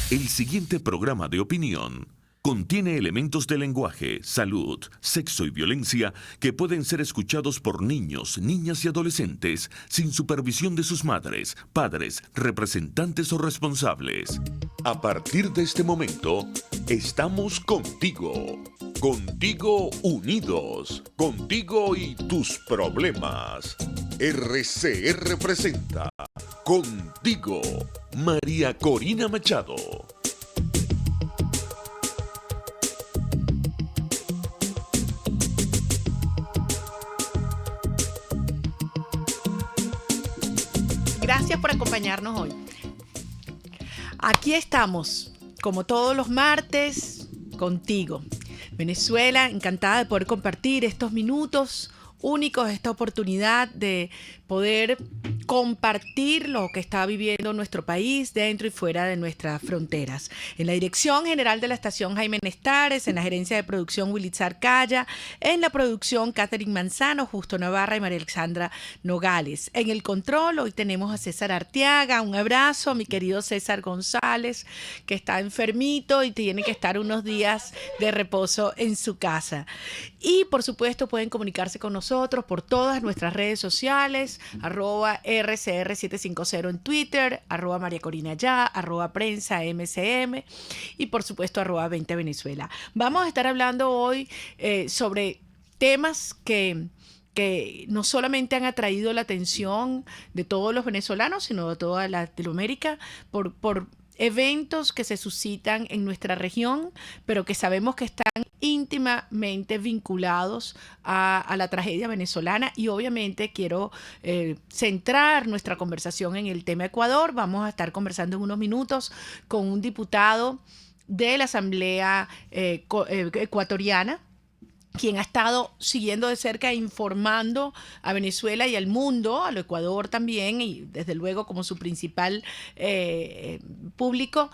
El siguiente programa de opinión contiene elementos de lenguaje, salud, sexo y violencia que pueden ser escuchados por niños, niñas y adolescentes sin supervisión de sus madres, padres, representantes o responsables. A partir de este momento, estamos contigo. Contigo unidos. Contigo y tus problemas. RCR presenta Contigo, María Corina Machado. Gracias por acompañarnos hoy. Aquí estamos, como todos los martes, contigo. Venezuela, encantada de poder compartir estos minutos únicos, esta oportunidad de poder compartir lo que está viviendo nuestro país dentro y fuera de nuestras fronteras. En la dirección general de la estación Jaime Nestares, en la gerencia de producción Willitzar Calla, en la producción Catherine Manzano, Justo Navarra y María Alexandra Nogales. En el control hoy tenemos a César Arteaga. Un abrazo a mi querido César González, que está enfermito y tiene que estar unos días de reposo en su casa. Y por supuesto pueden comunicarse con nosotros por todas nuestras redes sociales, @RCR750 en Twitter, @María Corina Ya, @Prensa MCM y por supuesto @20Venezuela. Vamos a estar hablando hoy sobre temas que no solamente han atraído la atención de todos los venezolanos, sino de toda Latinoamérica por eventos que se suscitan en nuestra región, pero que sabemos que están íntimamente vinculados a la tragedia venezolana. Y obviamente quiero centrar nuestra conversación en el tema Ecuador. Vamos a estar conversando en unos minutos con un diputado de la Asamblea ecuatoriana, quien ha estado siguiendo de cerca e informando a Venezuela y al mundo, al Ecuador también, y desde luego como su principal público,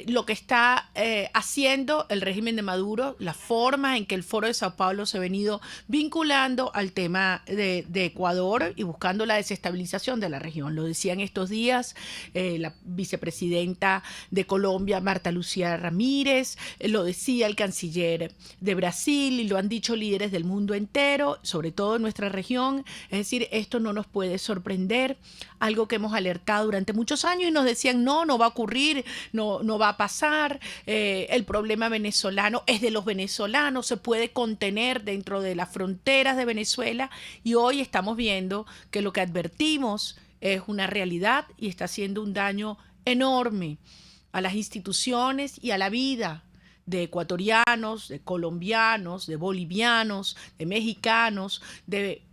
lo que está haciendo el régimen de Maduro, la forma en que el Foro de Sao Paulo se ha venido vinculando al tema de Ecuador y buscando la desestabilización de la región. Lo decían estos días la vicepresidenta de Colombia, Marta Lucía Ramírez, lo decía el canciller de Brasil y lo han dicho líderes del mundo entero, sobre todo en nuestra región. Es decir, esto no nos puede sorprender, algo que hemos alertado durante muchos años y nos decían no va a ocurrir, no va a pasar, el problema venezolano es de los venezolanos, se puede contener dentro de las fronteras de Venezuela, y hoy estamos viendo que lo que advertimos es una realidad y está haciendo un daño enorme a las instituciones y a la vida de ecuatorianos, de colombianos, de bolivianos, de mexicanos, de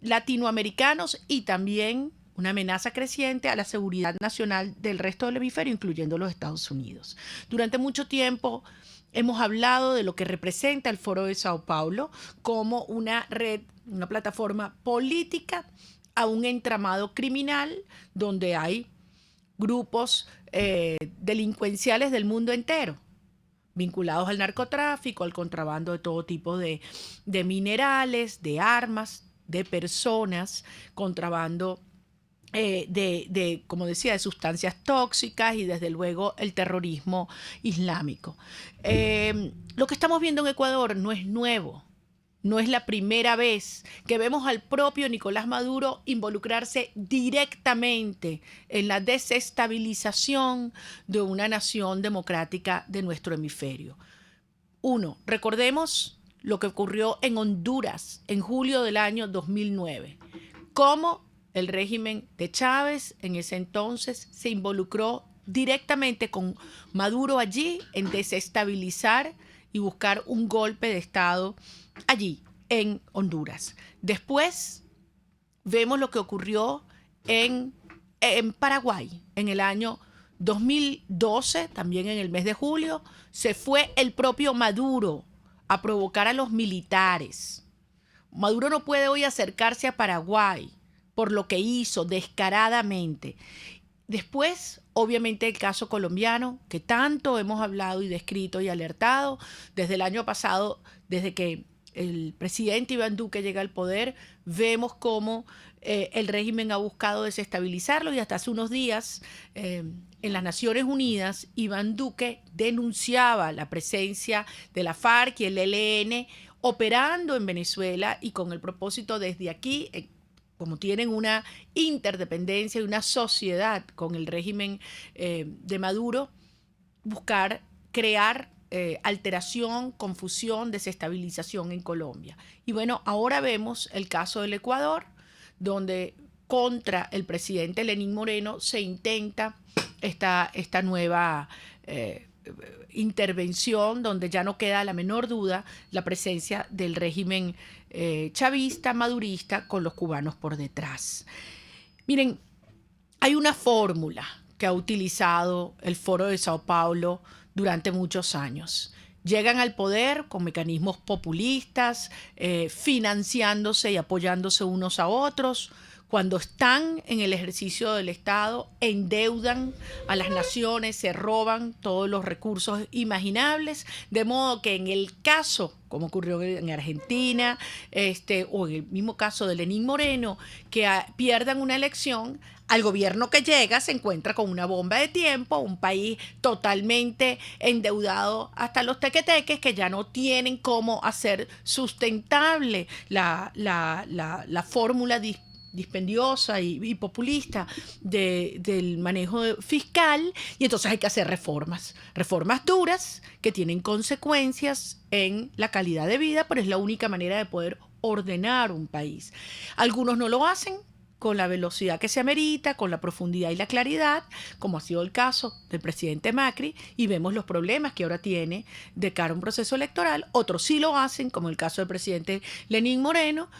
latinoamericanos, y también una amenaza creciente a la seguridad nacional del resto del hemisferio, incluyendo los Estados Unidos. Durante mucho tiempo hemos hablado de lo que representa el Foro de Sao Paulo como una red, una plataforma política a un entramado criminal donde hay grupos delincuenciales del mundo entero, vinculados al narcotráfico, al contrabando de todo tipo de minerales, de armas, de personas, contrabando como decía, de sustancias tóxicas y desde luego el terrorismo islámico. Lo que estamos viendo en Ecuador no es nuevo. No es la primera vez que vemos al propio Nicolás Maduro involucrarse directamente en la desestabilización de una nación democrática de nuestro hemisferio. Recordemos lo que ocurrió en Honduras en julio del año 2009. Cómo el régimen de Chávez en ese entonces se involucró directamente con Maduro allí en desestabilizar y buscar un golpe de Estado allí, en Honduras. Después vemos lo que ocurrió en Paraguay en el año 2012, también en el mes de julio, se fue el propio Maduro a provocar a los militares. Maduro no puede hoy acercarse a Paraguay por lo que hizo descaradamente. Después, obviamente, el caso colombiano, que tanto hemos hablado y descrito y alertado desde el año pasado, desde que el presidente Iván Duque llega al poder, vemos cómo el régimen ha buscado desestabilizarlo y hasta hace unos días en las Naciones Unidas Iván Duque denunciaba la presencia de la FARC y el ELN operando en Venezuela y con el propósito desde aquí, como tienen una interdependencia y una sociedad con el régimen de Maduro, buscar crear alteración, confusión, desestabilización en Colombia. Y bueno, ahora vemos el caso del Ecuador, donde contra el presidente Lenín Moreno se intenta esta nueva intervención, donde ya no queda la menor duda la presencia del régimen chavista, madurista, con los cubanos por detrás. Miren, hay una fórmula que ha utilizado el Foro de Sao Paulo durante muchos años. Llegan al poder con mecanismos populistas, financiándose y apoyándose unos a otros. Cuando están en el ejercicio del Estado, endeudan a las naciones, se roban todos los recursos imaginables, de modo que en el caso, como ocurrió en Argentina, o en el mismo caso de Lenín Moreno, que pierdan una elección, al gobierno que llega se encuentra con una bomba de tiempo, un país totalmente endeudado hasta los tequeteques, que ya no tienen cómo hacer sustentable la fórmula dispendiosa y populista del manejo fiscal, y entonces hay que hacer reformas duras que tienen consecuencias en la calidad de vida, pero es la única manera de poder ordenar un país. Algunos no lo hacen con la velocidad que se amerita, con la profundidad y la claridad, como ha sido el caso del presidente Macri, y vemos los problemas que ahora tiene de cara a un proceso electoral. Otros sí lo hacen, como el caso del presidente Lenín Moreno,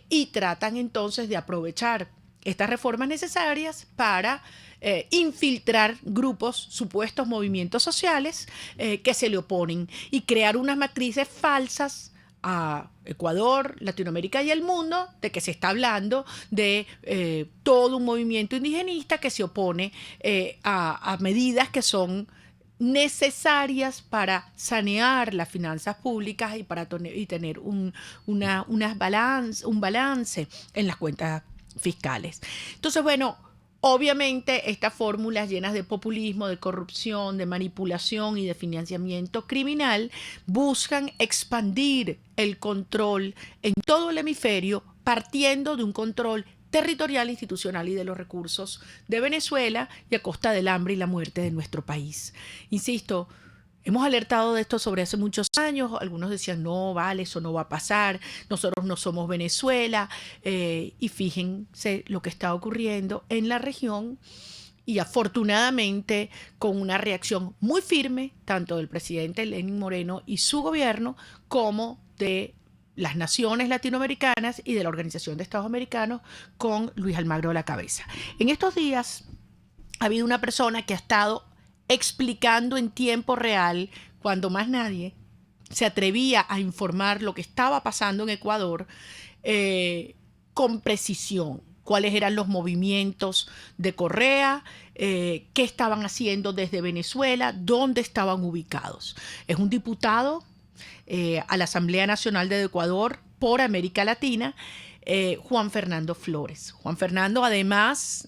y tratan entonces de aprovechar estas reformas necesarias para infiltrar grupos, supuestos movimientos sociales que se le oponen, y crear unas matrices falsas a Ecuador, Latinoamérica y el mundo, de que se está hablando de todo un movimiento indigenista que se opone a medidas que son necesarias para sanear las finanzas públicas y para tener un balance en las cuentas fiscales. Entonces, bueno, obviamente estas fórmulas llenas de populismo, de corrupción, de manipulación y de financiamiento criminal buscan expandir el control en todo el hemisferio, partiendo de un control territorial, institucional y de los recursos de Venezuela, y a costa del hambre y la muerte de nuestro país. Insisto, hemos alertado de esto sobre hace muchos años. Algunos decían, no, vale, eso no va a pasar, nosotros no somos Venezuela, y fíjense lo que está ocurriendo en la región, y afortunadamente con una reacción muy firme, tanto del presidente Lenín Moreno y su gobierno, como de las naciones latinoamericanas y de la Organización de Estados Americanos, con Luis Almagro a la cabeza. En estos días ha habido una persona que ha estado explicando en tiempo real, cuando más nadie se atrevía a informar lo que estaba pasando en Ecuador, con precisión, cuáles eran los movimientos de Correa, qué estaban haciendo desde Venezuela, dónde estaban ubicados. Es un diputado a la Asamblea Nacional de Ecuador por América Latina, Juan Fernando Flores. Juan Fernando, además,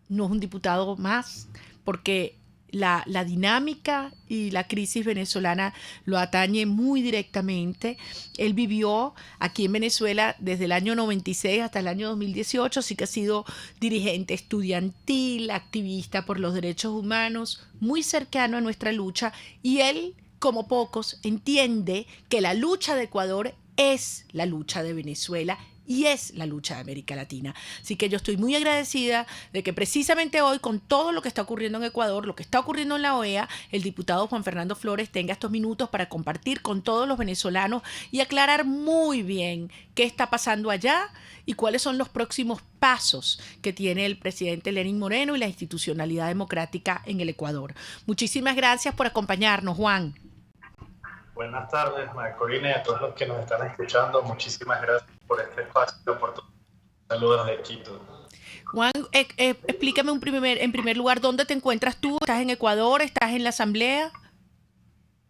no es un diputado más, porque la dinámica y la crisis venezolana lo atañe muy directamente. Él vivió aquí en Venezuela desde el año 96 hasta el año 2018, así que ha sido dirigente estudiantil, activista por los derechos humanos, muy cercano a nuestra lucha, y él, como pocos, entiende que la lucha de Ecuador es la lucha de Venezuela y es la lucha de América Latina. Así que yo estoy muy agradecida de que precisamente hoy, con todo lo que está ocurriendo en Ecuador, lo que está ocurriendo en la OEA, el diputado Juan Fernando Flores tenga estos minutos para compartir con todos los venezolanos y aclarar muy bien qué está pasando allá y cuáles son los próximos pasos que tiene el presidente Lenín Moreno y la institucionalidad democrática en el Ecuador. Muchísimas gracias por acompañarnos, Juan. Buenas tardes, Corina, y a todos los que nos están escuchando. Muchísimas gracias por este espacio y la oportunidad. Saludos de Quito. Juan, explícame en primer lugar, ¿dónde te encuentras tú? ¿Estás en Ecuador? ¿Estás en la Asamblea?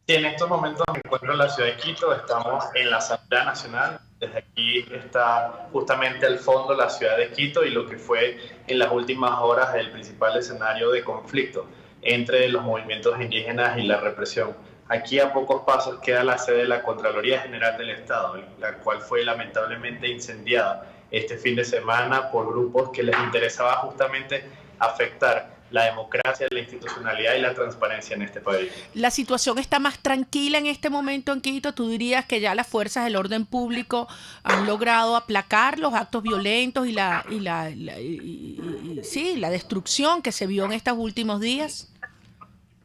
Sí, en estos momentos me encuentro en la ciudad de Quito, estamos en la Asamblea Nacional. Desde aquí está justamente al fondo la ciudad de Quito y lo que fue en las últimas horas el principal escenario de conflicto entre los movimientos indígenas y la represión. Aquí a pocos pasos queda la sede de la Contraloría General del Estado, la cual fue lamentablemente incendiada este fin de semana por grupos que les interesaba justamente afectar la democracia, la institucionalidad y la transparencia en este país. La situación está más tranquila en este momento en Quito. ¿Tú dirías que ya las fuerzas del orden público han logrado aplacar los actos violentos y sí, la destrucción que se vio en estos últimos días?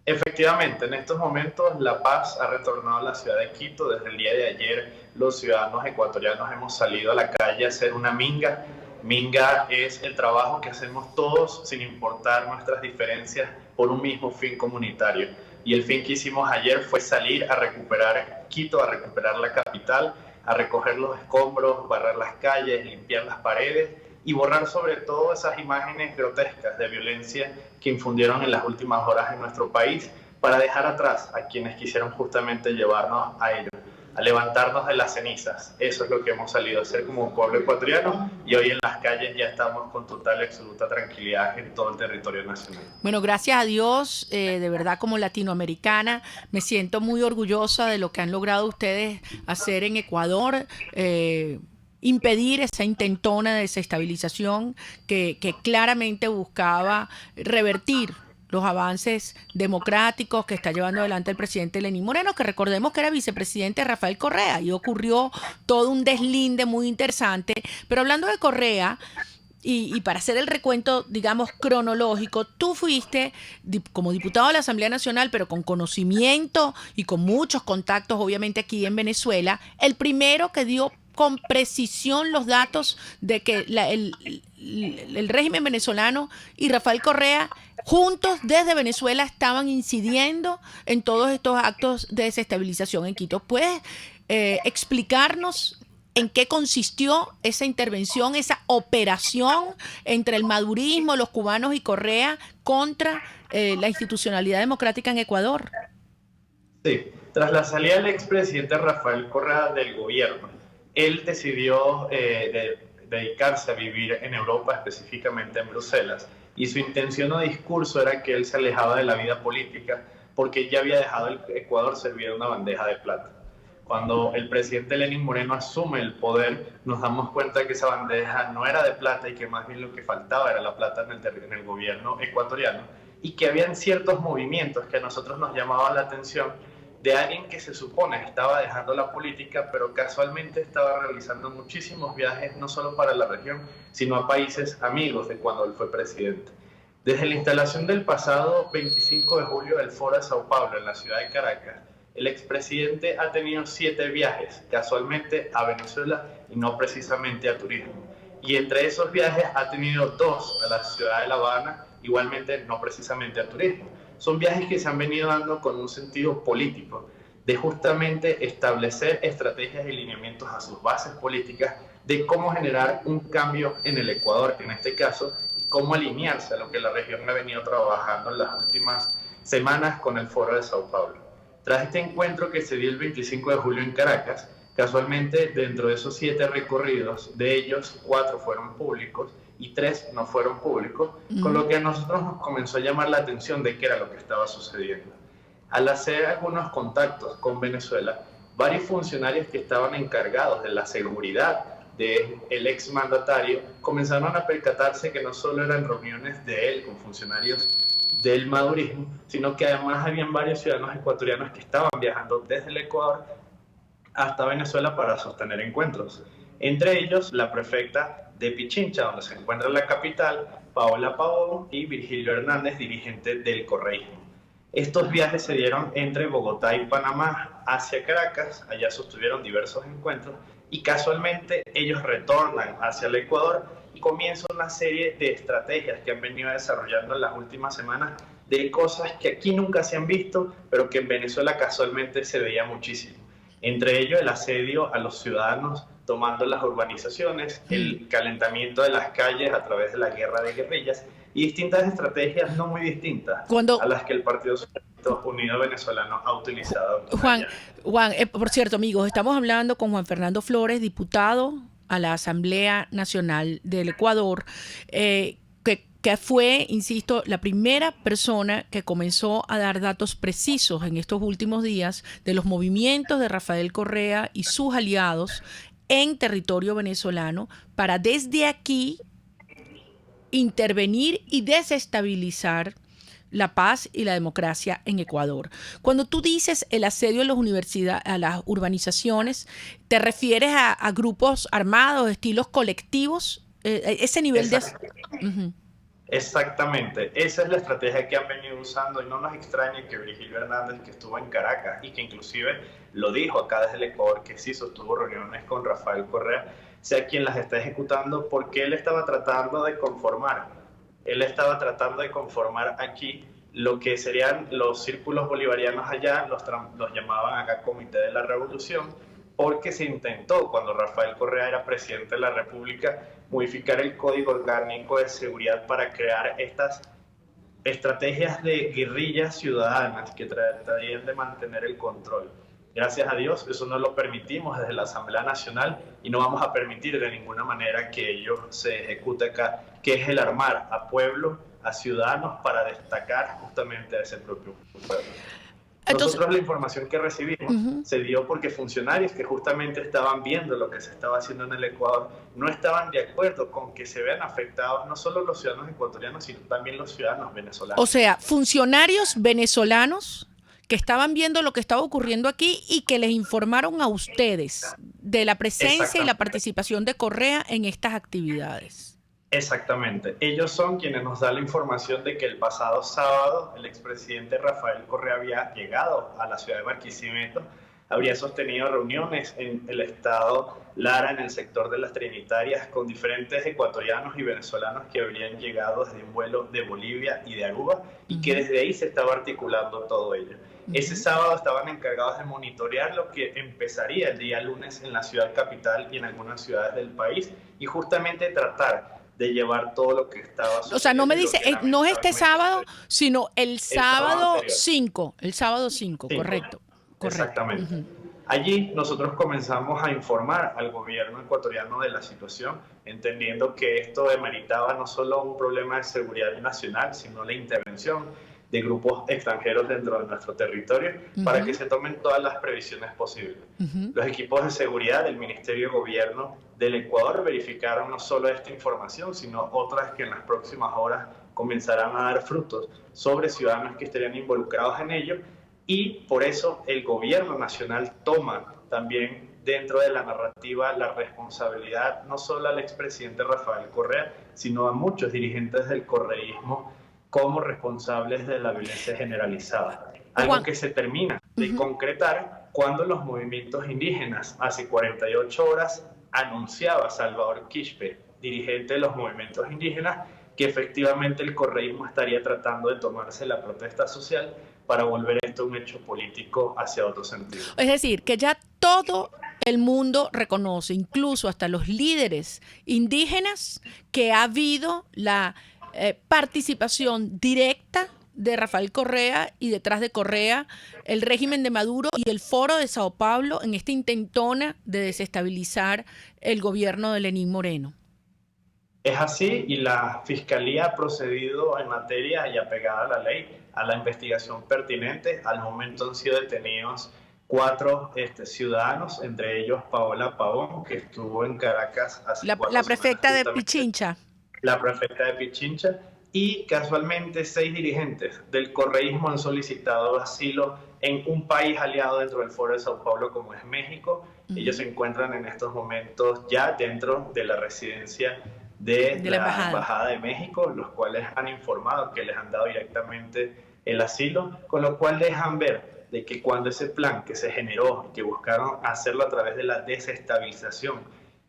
Efectivamente, en estos momentos la paz ha retornado a la ciudad de Quito. Desde el día de ayer los ciudadanos ecuatorianos hemos salido a la calle a hacer una minga. Minga es el trabajo que hacemos todos sin importar nuestras diferencias por un mismo fin comunitario. Y el fin que hicimos ayer fue salir a recuperar Quito, a recuperar la capital, a recoger los escombros, barrer las calles, limpiar las paredes y borrar sobre todo esas imágenes grotescas de violencia que infundieron en las últimas horas en nuestro país para dejar atrás a quienes quisieron justamente llevarnos a ello, a levantarnos de las cenizas. Eso es lo que hemos salido a hacer como un pueblo ecuatoriano y hoy en las calles ya estamos con total y absoluta tranquilidad en todo el territorio nacional. Bueno, gracias a Dios, de verdad como latinoamericana, me siento muy orgullosa de lo que han logrado ustedes hacer en Ecuador, impedir esa intentona de desestabilización que claramente buscaba revertir los avances democráticos que está llevando adelante el presidente Lenín Moreno, que recordemos que era vicepresidente de Rafael Correa, y ocurrió todo un deslinde muy interesante. Pero hablando de Correa, y para hacer el recuento, digamos, cronológico, tú fuiste como diputado de la Asamblea Nacional, pero con conocimiento y con muchos contactos, obviamente, aquí en Venezuela, el primero que dio con precisión los datos de que el régimen venezolano y Rafael Correa juntos desde Venezuela estaban incidiendo en todos estos actos de desestabilización en Quito. ¿Puedes explicarnos en qué consistió esa intervención, esa operación entre el madurismo, los cubanos y Correa contra la institucionalidad democrática en Ecuador? Sí, tras la salida del expresidente Rafael Correa del gobierno, él decidió dedicarse a vivir en Europa, específicamente en Bruselas, y su intención o discurso era que él se alejaba de la vida política porque ya había dejado el Ecuador servir una bandeja de plata. Cuando el presidente Lenín Moreno asume el poder, nos damos cuenta que esa bandeja no era de plata y que más bien lo que faltaba era la plata en el gobierno ecuatoriano, y que habían ciertos movimientos que a nosotros nos llamaban la atención de alguien que se supone estaba dejando la política, pero casualmente estaba realizando muchísimos viajes, no solo para la región, sino a países amigos de cuando él fue presidente. Desde la instalación del pasado 25 de julio del Foro de Sao Paulo en la ciudad de Caracas, el expresidente ha tenido 7 viajes, casualmente a Venezuela y no precisamente a turismo. Y entre esos viajes ha tenido 2 a la ciudad de La Habana, igualmente no precisamente a turismo. Son viajes que se han venido dando con un sentido político, de justamente establecer estrategias y lineamientos a sus bases políticas de cómo generar un cambio en el Ecuador, en este caso, y cómo alinearse a lo que la región ha venido trabajando en las últimas semanas con el Foro de Sao Paulo. Tras este encuentro que se dio el 25 de julio en Caracas, casualmente dentro de esos 7 recorridos, de ellos 4 fueron públicos y 3 no fueron públicos, con lo que a nosotros nos comenzó a llamar la atención de qué era lo que estaba sucediendo. Al hacer algunos contactos con Venezuela, varios funcionarios que estaban encargados de la seguridad del exmandatario comenzaron a percatarse que no solo eran reuniones de él con funcionarios del madurismo, sino que además habían varios ciudadanos ecuatorianos que estaban viajando desde el Ecuador hasta Venezuela para sostener encuentros. Entre ellos, la prefecta de Pichincha, donde se encuentra la capital, Paola Pavón, y Virgilio Hernández, dirigente del correísmo. Estos viajes se dieron entre Bogotá y Panamá hacia Caracas, allá sostuvieron diversos encuentros y casualmente ellos retornan hacia el Ecuador y comienza una serie de estrategias que han venido desarrollando en las últimas semanas de cosas que aquí nunca se han visto, pero que en Venezuela casualmente se veía muchísimo. Entre ellos el asedio a los ciudadanos tomando las urbanizaciones, el calentamiento de las calles a través de la guerra de guerrillas y distintas estrategias no muy distintas a las que el Partido Socialista Ejército Unido Venezolano ha utilizado. Juan, por cierto, amigos, estamos hablando con Juan Fernando Flores, diputado a la Asamblea Nacional del Ecuador, que fue, insisto, la primera persona que comenzó a dar datos precisos en estos últimos días de los movimientos de Rafael Correa y sus aliados en territorio venezolano para desde aquí intervenir y desestabilizar la paz y la democracia en Ecuador. Cuando tú dices el asedio a las universidades, a las urbanizaciones, ¿te refieres a grupos armados, estilos colectivos? Ese nivel de... Exactamente, esa es la estrategia que han venido usando y no nos extraña que Virgilio Hernández, que estuvo en Caracas y que inclusive lo dijo acá desde el Ecuador, que sí sostuvo reuniones con Rafael Correa, sea quien las está ejecutando, porque él estaba tratando de conformar. Él estaba tratando de conformar aquí lo que serían los círculos bolivarianos allá, los llamaban acá Comité de la Revolución, porque se intentó, cuando Rafael Correa era presidente de la República, modificar el Código Orgánico de Seguridad para crear estas estrategias de guerrillas ciudadanas que tratarían de mantener el control. Gracias a Dios, eso no lo permitimos desde la Asamblea Nacional y no vamos a permitir de ninguna manera que ello se ejecute acá, que es el armar a pueblo, a ciudadanos para destacar justamente a ese propio pueblo. Entonces, nosotros la información que recibimos se dio porque funcionarios que justamente estaban viendo lo que se estaba haciendo en el Ecuador no estaban de acuerdo con que se vean afectados no solo los ciudadanos ecuatorianos, sino también los ciudadanos venezolanos. O sea, funcionarios venezolanos que estaban viendo lo que estaba ocurriendo aquí y que les informaron a ustedes de la presencia y la participación de Correa en estas actividades. Exactamente. Ellos son quienes nos dan la información de que el pasado sábado el expresidente Rafael Correa había llegado a la ciudad de Barquisimeto, habría sostenido reuniones en el estado Lara, en el sector de las Trinitarias, con diferentes ecuatorianos y venezolanos que habrían llegado desde un vuelo de Bolivia y de Aruba, y que desde ahí se estaba articulando todo ello. Ese sábado estaban encargados de monitorear lo que empezaría el día lunes en la ciudad capital y en algunas ciudades del país, y justamente tratar de llevar todo lo que estaba sucediendo. O sea, no me dice, no es este sábado, sino el sábado 5. El sábado 5, correcto. Exactamente. Allí nosotros comenzamos a informar al gobierno ecuatoriano de la situación, entendiendo que esto demeritaba no solo un problema de seguridad nacional, sino la intervención de grupos extranjeros dentro de nuestro territorio para que se tomen todas las previsiones posibles. Los equipos de seguridad del Ministerio de Gobierno del Ecuador verificaron no solo esta información, sino otras que en las próximas horas comenzarán a dar frutos sobre ciudadanos que estarían involucrados en ello, y por eso el gobierno nacional toma también dentro de la narrativa la responsabilidad no solo al expresidente Rafael Correa, sino a muchos dirigentes del correísmo como responsables de la violencia generalizada. Algo que se termina de concretar cuando los movimientos indígenas hace 48 horas anunciaba Salvador Quispe, dirigente de los movimientos indígenas, que efectivamente el correísmo estaría tratando de tomarse la protesta social para volver esto un hecho político hacia otro sentido. Es decir, que ya todo el mundo reconoce, incluso hasta los líderes indígenas, que ha habido la participación directa de Rafael Correa y detrás de Correa el régimen de Maduro y el Foro de Sao Paulo en esta intentona de desestabilizar el gobierno de Lenín Moreno. Es así, y la Fiscalía ha procedido en materia y apegada a la ley, a la investigación pertinente. Al momento han sido detenidos 4 ciudadanos, entre ellos Paola Pavón, que estuvo en Caracas hace la prefecta de Pichincha. La prefecta de Pichincha, y casualmente 6 dirigentes del correísmo han solicitado asilo en un país aliado dentro del Foro de Sao Paulo como es México. Ellos se encuentran en estos momentos ya dentro de la residencia de la Embajada de México, los cuales han informado que les han dado directamente el asilo, con lo cual dejan ver de que cuando ese plan que se generó, que buscaron hacerlo a través de la desestabilización,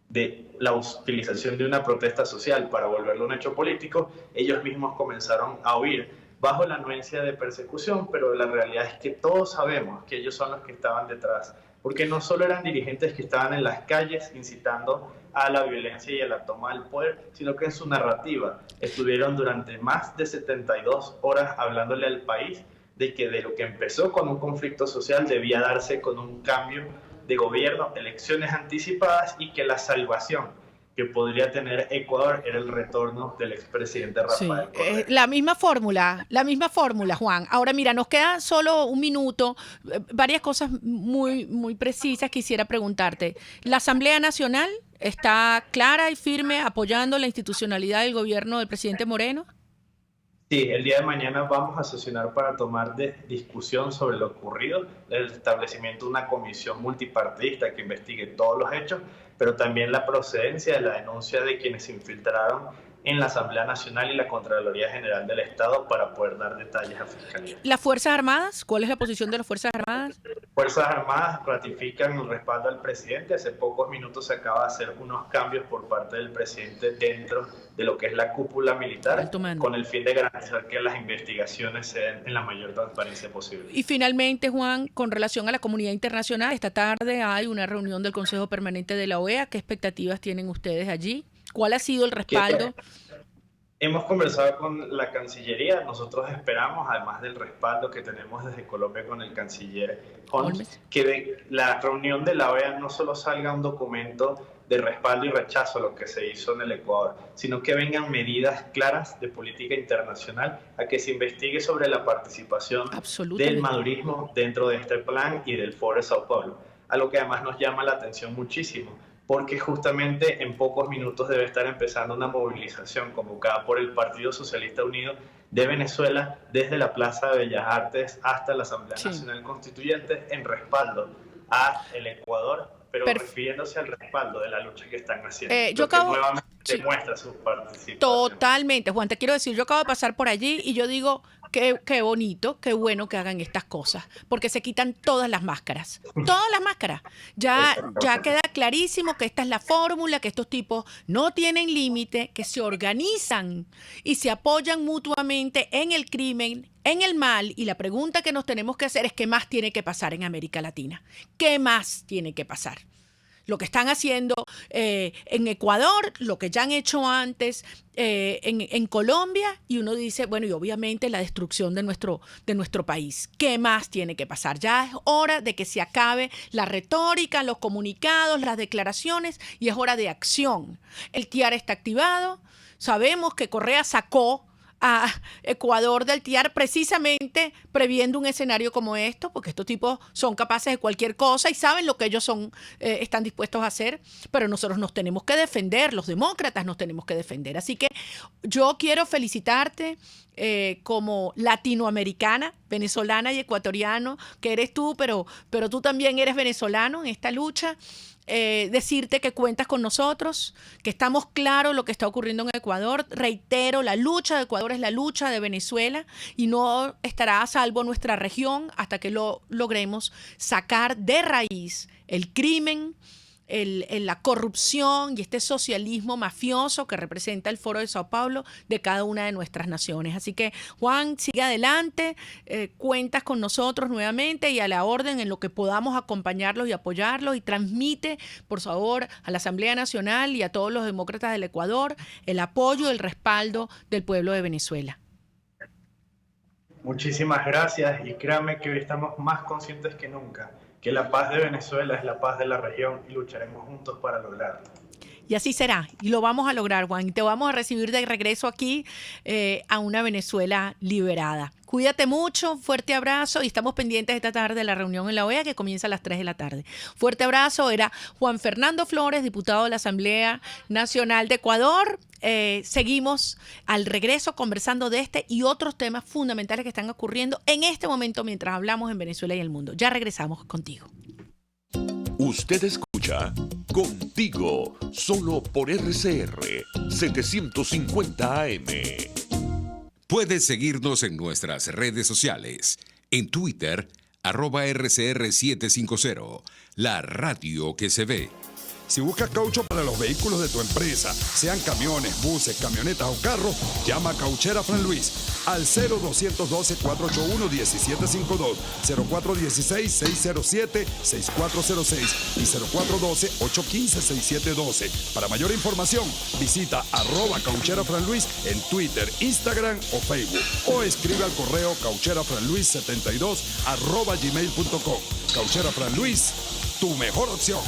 de la utilización de una protesta social para volverlo un hecho político, ellos mismos comenzaron a huir bajo la anuencia de persecución, pero la realidad es que todos sabemos que ellos son los que estaban detrás, porque no solo eran dirigentes que estaban en las calles incitando a la violencia y a la toma del poder, sino que en su narrativa estuvieron durante más de 72 horas hablándole al país de que de lo que empezó con un conflicto social debía darse con un cambio de gobierno, elecciones anticipadas, y que la salvación que podría tener Ecuador era el retorno del expresidente Rafael Correa. La misma fórmula, Juan. Ahora mira, nos queda solo un minuto, varias cosas muy, muy precisas quisiera preguntarte. ¿La Asamblea Nacional está clara y firme apoyando la institucionalidad del gobierno del presidente Moreno? Sí, el día de mañana vamos a sesionar para tomar discusión sobre lo ocurrido, el establecimiento de una comisión multipartidista que investigue todos los hechos, pero también la procedencia de la denuncia de quienes se infiltraron en la Asamblea Nacional y la Contraloría General del Estado para poder dar detalles a Fiscalía. ¿Las Fuerzas Armadas? ¿Cuál es la posición de las Fuerzas Armadas? Fuerzas Armadas ratifican el respaldo al presidente. Hace pocos minutos se acaba de hacer unos cambios por parte del presidente dentro de lo que es la cúpula militar, con el fin de garantizar que las investigaciones se den en la mayor transparencia posible. Y finalmente, Juan, con relación a la comunidad internacional, esta tarde hay una reunión del Consejo Permanente de la OEA. ¿Qué expectativas tienen ustedes allí? ¿Cuál ha sido el respaldo? Hemos conversado con la Cancillería. Nosotros esperamos, además del respaldo que tenemos desde Colombia con el canciller Holmes, que de la reunión de la OEA no solo salga un documento de respaldo y rechazo a lo que se hizo en el Ecuador, sino que vengan medidas claras de política internacional a que se investigue sobre la participación del madurismo dentro de este plan y del Foro de Sao Paulo. Algo que además nos llama la atención muchísimo, porque justamente en pocos minutos debe estar empezando una movilización convocada por el Partido Socialista Unido de Venezuela desde la Plaza de Bellas Artes hasta la Asamblea Nacional Constituyente en respaldo a el Ecuador, pero refiriéndose al respaldo de la lucha que están haciendo. Nuevamente demuestra su participación. Totalmente, Juan, te quiero decir, yo acabo de pasar por allí y yo digo, qué bonito, qué bueno que hagan estas cosas, porque se quitan todas las máscaras. Todas las máscaras. Ya queda clarísimo que esta es la fórmula, que estos tipos no tienen límite, que se organizan y se apoyan mutuamente en el crimen, en el mal, y la pregunta que nos tenemos que hacer es ¿qué más tiene que pasar en América Latina? ¿Qué más tiene que pasar? Lo que están haciendo en Ecuador, lo que ya han hecho antes en Colombia, y uno dice, bueno, y obviamente la destrucción de nuestro país. ¿Qué más tiene que pasar? Ya es hora de que se acabe la retórica, los comunicados, las declaraciones, y es hora de acción. El TIAR está activado. Sabemos que Correa sacó a Ecuador del TIAR precisamente previendo un escenario como esto, porque estos tipos son capaces de cualquier cosa y saben lo que ellos están dispuestos a hacer, pero nosotros nos tenemos que defender, los demócratas nos tenemos que defender. Así que yo quiero felicitarte como latinoamericana, venezolana y ecuatoriano, que eres tú, pero tú también eres venezolano en esta lucha. Decirte que cuentas con nosotros, que estamos claros lo que está ocurriendo en Ecuador. Reitero, la lucha de Ecuador es la lucha de Venezuela y no estará a salvo nuestra región hasta que lo logremos sacar de raíz el crimen, la corrupción y este socialismo mafioso que representa el Foro de Sao Paulo de cada una de nuestras naciones. Así que, Juan, sigue adelante, cuentas con nosotros nuevamente y a la orden en lo que podamos acompañarlos y apoyarlos, y transmite, por favor, a la Asamblea Nacional y a todos los demócratas del Ecuador el apoyo y el respaldo del pueblo de Venezuela. Muchísimas gracias, y créanme que hoy estamos más conscientes que nunca que la paz de Venezuela es la paz de la región y lucharemos juntos para lograrlo. Y así será, y lo vamos a lograr, Juan. Y te vamos a recibir de regreso aquí a una Venezuela liberada. Cuídate mucho, fuerte abrazo, y estamos pendientes esta tarde de la reunión en la OEA que comienza a las 3 de la tarde. Fuerte abrazo, era Juan Fernando Flores, diputado de la Asamblea Nacional de Ecuador. Seguimos al regreso conversando de este y otros temas fundamentales que están ocurriendo en este momento mientras hablamos en Venezuela y el mundo. Ya regresamos contigo. Usted escucha Contigo, solo por RCR 750 AM. Puedes seguirnos en nuestras redes sociales. En Twitter, @RCR750, la radio que se ve. Si buscas caucho para los vehículos de tu empresa, sean camiones, buses, camionetas o carros, llama a Cauchera Fran Luis. al 0212-481-1752, 0416-607-6406 y 0412-815-6712. Para mayor información, visita @caucherafranluis en Twitter, Instagram o Facebook, o escribe al correo caucherafranluis72@gmail.com. Cauchera Fran Luis, tu mejor opción.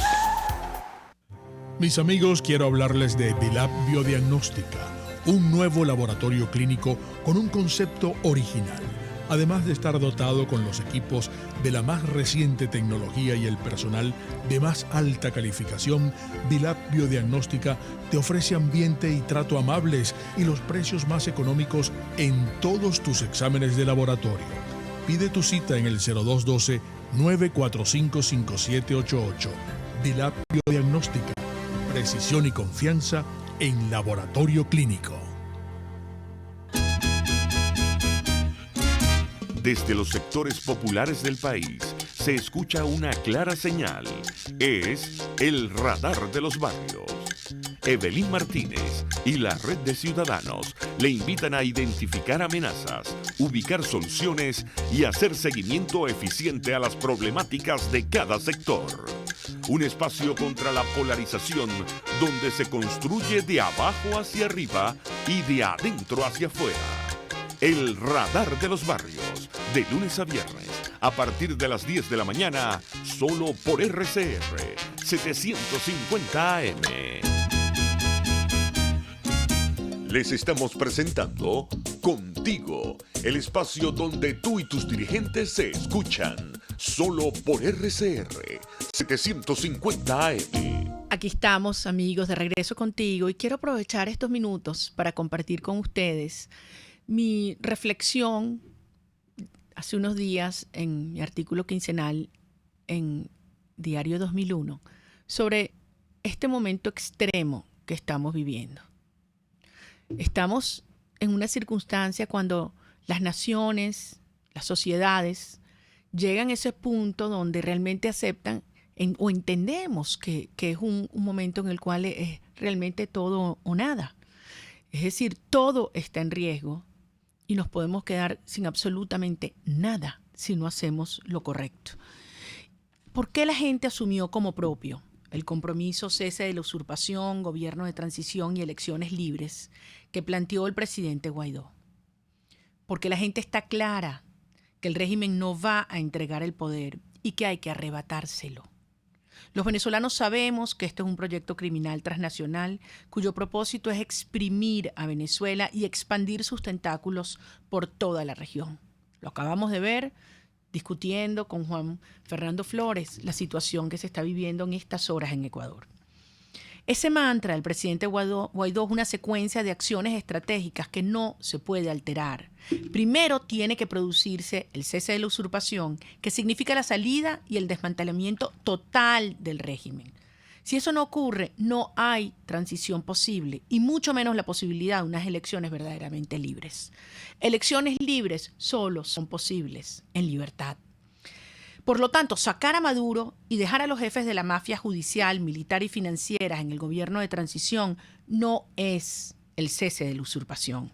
Mis amigos, quiero hablarles de Dilab Biodiagnóstica, un nuevo laboratorio clínico con un concepto original. Además de estar dotado con los equipos de la más reciente tecnología y el personal de más alta calificación, Dilab Biodiagnóstica te ofrece ambiente y trato amables y los precios más económicos en todos tus exámenes de laboratorio. Pide tu cita en el 0212-945-5788. Dilab Biodiagnóstica. Precisión y confianza en laboratorio clínico. Desde los sectores populares del país se escucha una clara señal. Es el radar de los barrios. Evelyn Martínez y la red de ciudadanos le invitan a identificar amenazas, ubicar soluciones y hacer seguimiento eficiente a las problemáticas de cada sector. Un espacio contra la polarización donde se construye de abajo hacia arriba y de adentro hacia afuera. El radar de los barrios, de lunes a viernes, a partir de las 10 de la mañana, solo por RCR 750 AM. Les estamos presentando Contigo, el espacio donde tú y tus dirigentes se escuchan, solo por RCR 750 AM. Aquí estamos, amigos, de regreso contigo, y quiero aprovechar estos minutos para compartir con ustedes mi reflexión hace unos días en mi artículo quincenal en Diario 2001 sobre este momento extremo que estamos viviendo. Estamos en una circunstancia cuando las naciones, las sociedades, llegan a ese punto donde realmente aceptan o entendemos que es un momento en el cual es realmente todo o nada. Es decir, todo está en riesgo y nos podemos quedar sin absolutamente nada si no hacemos lo correcto. ¿Por qué la gente asumió como propio el compromiso cese de la usurpación, gobierno de transición y elecciones libres que planteó el presidente Guaidó? Porque la gente está clara que el régimen no va a entregar el poder y que hay que arrebatárselo. Los venezolanos sabemos que este es un proyecto criminal transnacional cuyo propósito es exprimir a Venezuela y expandir sus tentáculos por toda la región. Lo acabamos de ver discutiendo con Juan Fernando Flores la situación que se está viviendo en estas horas en Ecuador. Ese mantra del presidente Guaidó es una secuencia de acciones estratégicas que no se puede alterar. Primero tiene que producirse el cese de la usurpación, que significa la salida y el desmantelamiento total del régimen. Si eso no ocurre, no hay transición posible y mucho menos la posibilidad de unas elecciones verdaderamente libres. Elecciones libres solo son posibles en libertad. Por lo tanto, sacar a Maduro y dejar a los jefes de la mafia judicial, militar y financiera en el gobierno de transición no es el cese de la usurpación.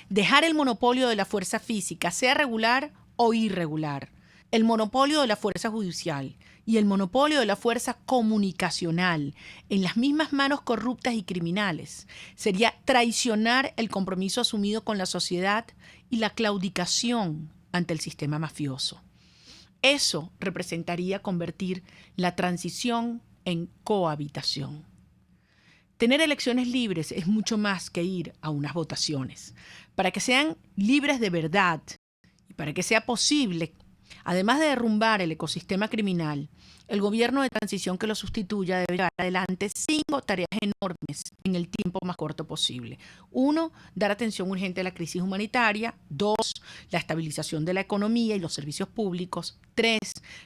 Dejar el monopolio de la fuerza física, sea regular o irregular, el monopolio de la fuerza judicial y el monopolio de la fuerza comunicacional en las mismas manos corruptas y criminales sería traicionar el compromiso asumido con la sociedad y la claudicación ante el sistema mafioso. Eso representaría convertir la transición en cohabitación. Tener elecciones libres es mucho más que ir a unas votaciones. Para que sean libres de verdad y para que sea posible, además de derrumbar el ecosistema criminal, el gobierno de transición que lo sustituya debe llevar adelante 5 tareas enormes en el tiempo más corto posible. 1, dar atención urgente a la crisis humanitaria. 2, la estabilización de la economía y los servicios públicos. 3,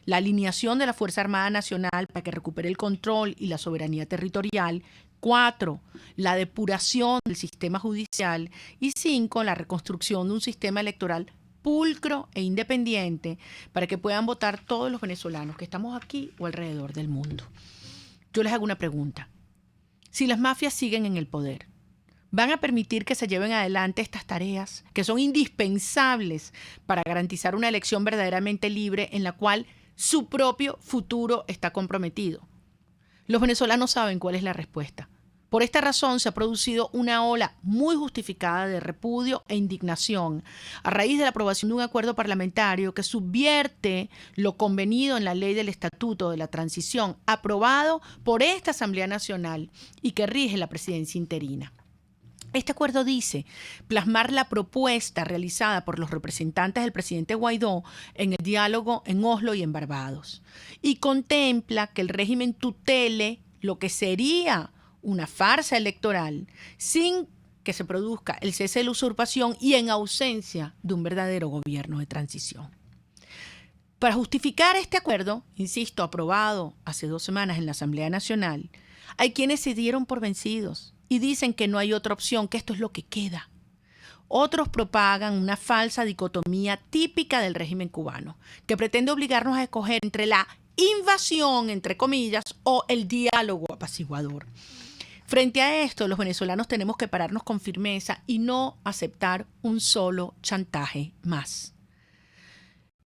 la alineación de la Fuerza Armada Nacional para que recupere el control y la soberanía territorial. 4, la depuración del sistema judicial. Y 5, la reconstrucción de un sistema electoral pulcro e independiente para que puedan votar todos los venezolanos que estamos aquí o alrededor del mundo. Yo les hago una pregunta. Si las mafias siguen en el poder, van a permitir que se lleven adelante estas tareas que son indispensables para garantizar una elección verdaderamente libre en la cual su propio futuro está comprometido. Los venezolanos saben cuál es la respuesta. Por esta razón se ha producido una ola muy justificada de repudio e indignación a raíz de la aprobación de un acuerdo parlamentario que subvierte lo convenido en la ley del Estatuto de la Transición aprobado por esta Asamblea Nacional y que rige la presidencia interina. Este acuerdo dice plasmar la propuesta realizada por los representantes del presidente Guaidó en el diálogo en Oslo y en Barbados y contempla que el régimen tutele lo que sería una farsa electoral sin que se produzca el cese de la usurpación y en ausencia de un verdadero gobierno de transición. Para justificar este acuerdo, insisto, aprobado hace 2 semanas en la Asamblea Nacional, hay quienes se dieron por vencidos y dicen que no hay otra opción, que esto es lo que queda. Otros propagan una falsa dicotomía típica del régimen cubano, que pretende obligarnos a escoger entre la invasión, entre comillas, o el diálogo apaciguador. Frente a esto, los venezolanos tenemos que pararnos con firmeza y no aceptar un solo chantaje más.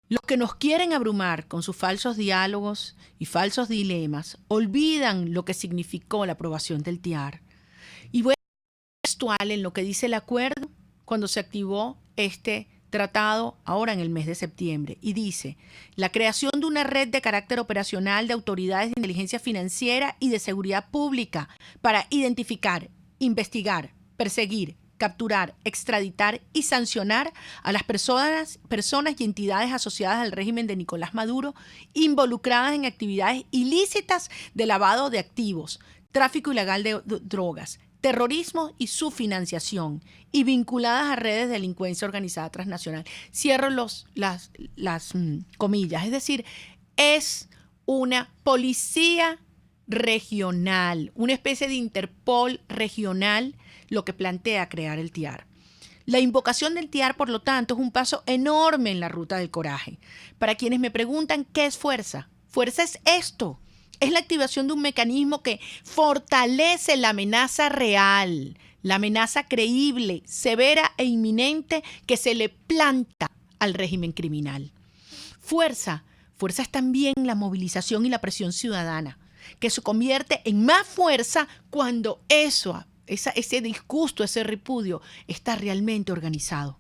Los que nos quieren abrumar con sus falsos diálogos y falsos dilemas olvidan lo que significó la aprobación del TIAR. Y voy a ser textual en lo que dice el acuerdo cuando se activó este tratado ahora en el mes de septiembre, y dice: la creación de una red de carácter operacional de autoridades de inteligencia financiera y de seguridad pública para identificar, investigar, perseguir, capturar, extraditar y sancionar a las personas y entidades asociadas al régimen de Nicolás Maduro involucradas en actividades ilícitas de lavado de activos, tráfico ilegal de drogas, terrorismo y su financiación, y vinculadas a redes de delincuencia organizada transnacional. Cierro las comillas. Es decir, es una policía regional, una especie de Interpol regional, lo que plantea crear el TIAR. La invocación del TIAR, por lo tanto, es un paso enorme en la ruta del coraje. Para quienes me preguntan qué es fuerza, fuerza es esto. Es la activación de un mecanismo que fortalece la amenaza real, la amenaza creíble, severa e inminente que se le planta al régimen criminal. Fuerza es también la movilización y la presión ciudadana, que se convierte en más fuerza cuando ese disgusto, ese repudio está realmente organizado.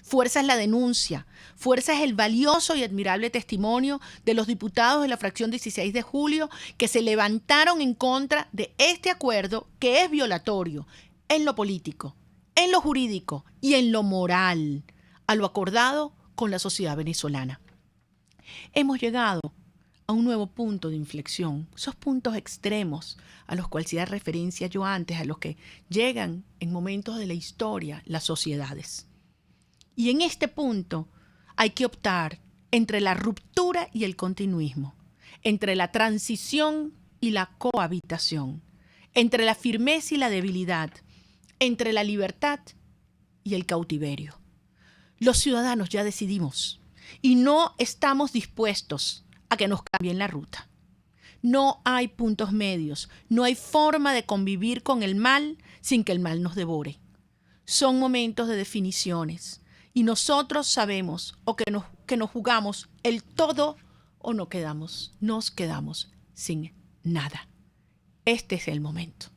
Fuerza es la denuncia, fuerza es el valioso y admirable testimonio de los diputados de la fracción 16 de julio que se levantaron en contra de este acuerdo que es violatorio en lo político, en lo jurídico y en lo moral, a lo acordado con la sociedad venezolana. Hemos llegado a un nuevo punto de inflexión, esos puntos extremos a los cuales hacía referencia yo antes, a los que llegan en momentos de la historia las sociedades. Y en este punto hay que optar entre la ruptura y el continuismo, entre la transición y la cohabitación, entre la firmeza y la debilidad, entre la libertad y el cautiverio. Los ciudadanos ya decidimos y no estamos dispuestos a que nos cambien la ruta. No hay puntos medios, no hay forma de convivir con el mal sin que el mal nos devore. Son momentos de definiciones. Y nosotros sabemos que nos jugamos el todo o nos quedamos sin nada. Este es el momento.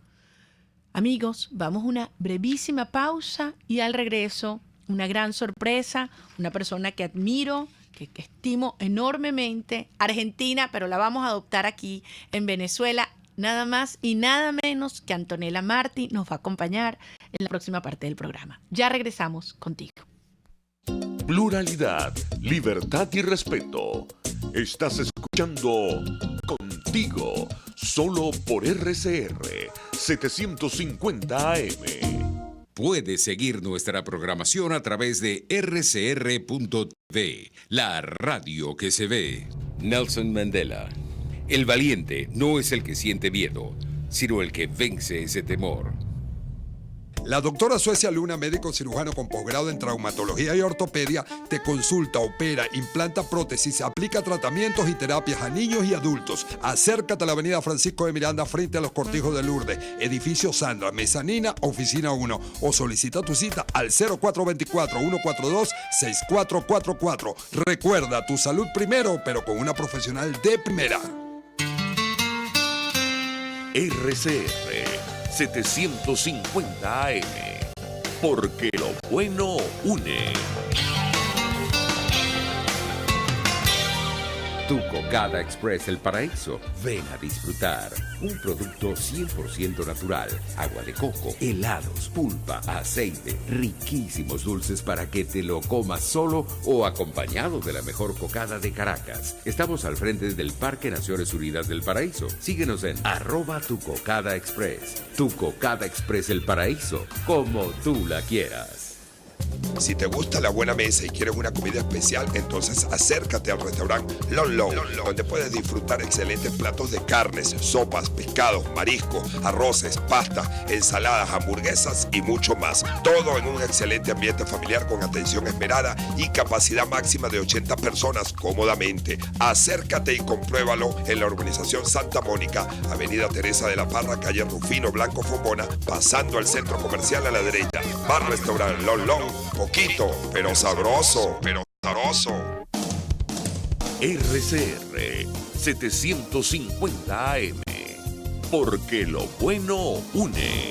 Amigos, vamos a una brevísima pausa y al regreso una gran sorpresa, una persona que admiro, que estimo enormemente, argentina, pero la vamos a adoptar aquí en Venezuela. Nada más y nada menos que Antonella Martí nos va a acompañar en la próxima parte del programa. Ya regresamos contigo. Pluralidad, libertad y respeto. Estás escuchando Contigo, solo por RCR 750 AM. Puedes seguir nuestra programación a través de rcr.tv, la radio que se ve. Nelson Mandela. El valiente no es el que siente miedo, sino el que vence ese temor. La doctora Suecia Luna, médico cirujano con posgrado en traumatología y ortopedia, te consulta, opera, implanta prótesis, aplica tratamientos y terapias a niños y adultos. Acércate a la avenida Francisco de Miranda frente a los Cortijos de Lourdes, edificio Sandra, mezanina, oficina 1, o solicita tu cita al 0424-142-6444. Recuerda, tu salud primero, pero con una profesional de primera. RCR 750 AM, porque lo bueno une. Tu Cocada Express El Paraíso. Ven a disfrutar. Un producto 100% natural. Agua de coco, helados, pulpa, aceite, riquísimos dulces para que te lo comas solo o acompañado de la mejor cocada de Caracas. Estamos al frente del Parque Naciones Unidas del Paraíso. Síguenos en @tucocadaexpress. Tu Cocada Express El Paraíso, como tú la quieras. Si te gusta la buena mesa y quieres una comida especial, entonces acércate al restaurante Lon Lon, donde puedes disfrutar excelentes platos de carnes, sopas, pescados, mariscos, arroces, pastas, ensaladas, hamburguesas y mucho más. Todo en un excelente ambiente familiar con atención esmerada y capacidad máxima de 80 personas cómodamente. Acércate y compruébalo en la urbanización Santa Mónica, Avenida Teresa de la Parra, calle Rufino Blanco Fombona, pasando al centro comercial a la derecha. Bar Restaurant Lon Lon. Poquito, pero sabroso, RCR 750 AM, porque lo bueno une.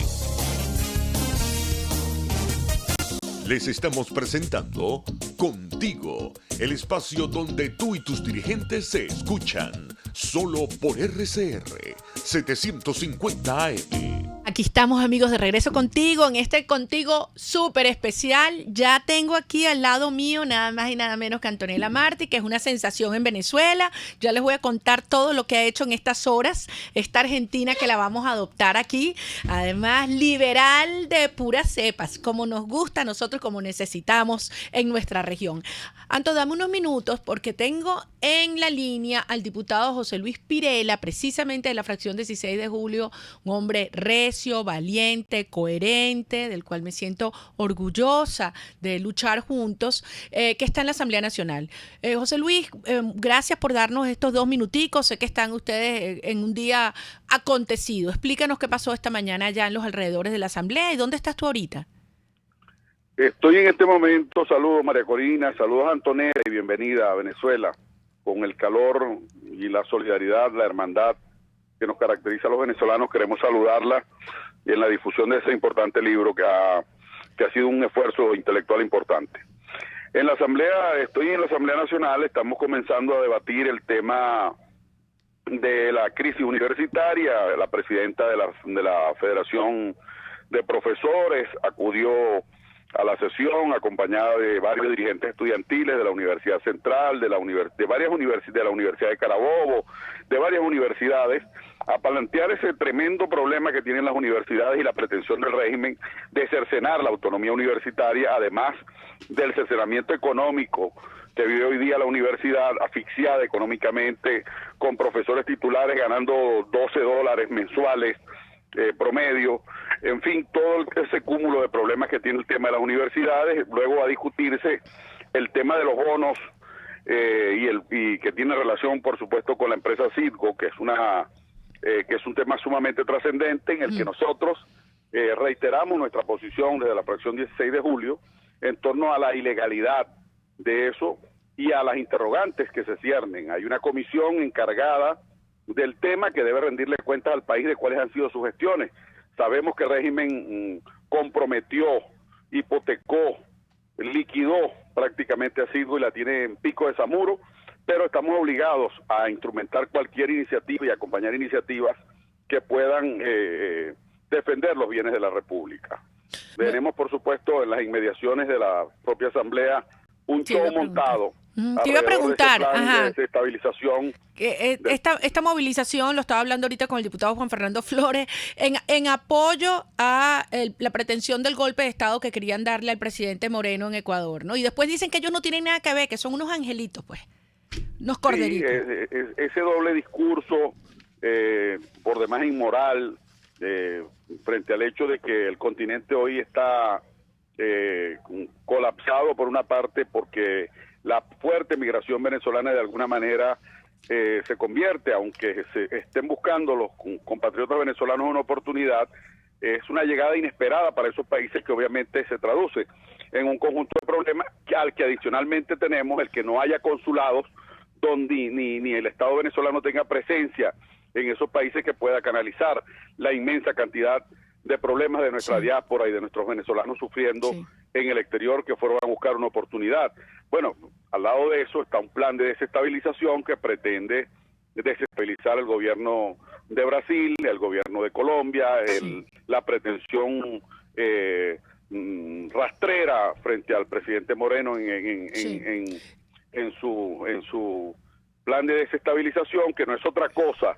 Les estamos presentando Contigo, el espacio donde tú y tus dirigentes se escuchan, solo por RCR 750 AM. Aquí estamos, amigos, de regreso contigo, en este Contigo súper especial. Ya tengo aquí al lado mío nada más y nada menos que Antonella Martí, que es una sensación en Venezuela. Ya les voy a contar todo lo que ha hecho en estas horas, esta argentina que la vamos a adoptar aquí. Además, liberal de puras cepas, como nos gusta a nosotros, como necesitamos en nuestra región. Anto, dame unos minutos porque tengo en la línea al diputado José Luis Pirela, precisamente de la fracción 16 de julio, un hombre recio, valiente, coherente, del cual me siento orgullosa de luchar juntos, que está en la Asamblea Nacional. José Luis, gracias por darnos estos 2 minuticos. Sé que están ustedes en un día acontecido. Explícanos qué pasó esta mañana allá en los alrededores de la Asamblea y dónde estás tú ahorita. Estoy en este momento, saludos María Corina, saludos a Antonella y bienvenida a Venezuela, con el calor y la solidaridad, la hermandad que nos caracteriza a los venezolanos. Queremos saludarla en la difusión de ese importante libro que ha sido un esfuerzo intelectual importante. Estoy en la Asamblea Nacional, estamos comenzando a debatir el tema de la crisis universitaria. La presidenta de la Federación de Profesores acudió a la sesión acompañada de varios dirigentes estudiantiles de la Universidad Central, de la Universidad de Carabobo, de varias universidades, a plantear ese tremendo problema que tienen las universidades y la pretensión del régimen de cercenar la autonomía universitaria, además del cercenamiento económico que vive hoy día la universidad, asfixiada económicamente, con profesores titulares ganando $12 mensuales promedio. En fin, todo ese cúmulo de problemas que tiene el tema de las universidades. Luego va a discutirse el tema de los bonos y que tiene relación, por supuesto, con la empresa Citgo, que es un tema sumamente trascendente en el que nosotros reiteramos nuestra posición desde la fracción 16 de julio en torno a la ilegalidad de eso y a las interrogantes que se ciernen. Hay una comisión encargada del tema que debe rendirle cuentas al país de cuáles han sido sus gestiones. Sabemos que el régimen comprometió, hipotecó, liquidó prácticamente a Citgo y la tiene en pico de Zamuro, pero estamos obligados a instrumentar cualquier iniciativa y acompañar iniciativas que puedan defender los bienes de la República. Tenemos, por supuesto, en las inmediaciones de la propia Asamblea un show montado. Te iba a preguntar, de desestabilización. Esta movilización, lo estaba hablando ahorita con el diputado Juan Fernando Flores, en apoyo a la pretensión del golpe de Estado que querían darle al presidente Moreno en Ecuador, ¿no? Y después dicen que ellos no tienen nada que ver, que son unos angelitos, pues, unos corderitos. Sí, ese doble discurso, por demás inmoral, frente al hecho de que el continente hoy está colapsado por una parte porque la fuerte migración venezolana de alguna manera se convierte, aunque se estén buscando los compatriotas venezolanos una oportunidad, es una llegada inesperada para esos países que obviamente se traduce en un conjunto de problemas al que adicionalmente tenemos el que no haya consulados donde ni el Estado venezolano tenga presencia en esos países que pueda canalizar la inmensa cantidad de problemas de nuestra diáspora y de nuestros venezolanos sufriendo en el exterior que fueron a buscar una oportunidad. Bueno, al lado de eso está un plan de desestabilización que pretende desestabilizar el gobierno de Brasil, el gobierno de Colombia, la pretensión rastrera frente al presidente Moreno en su plan de desestabilización, que no es otra cosa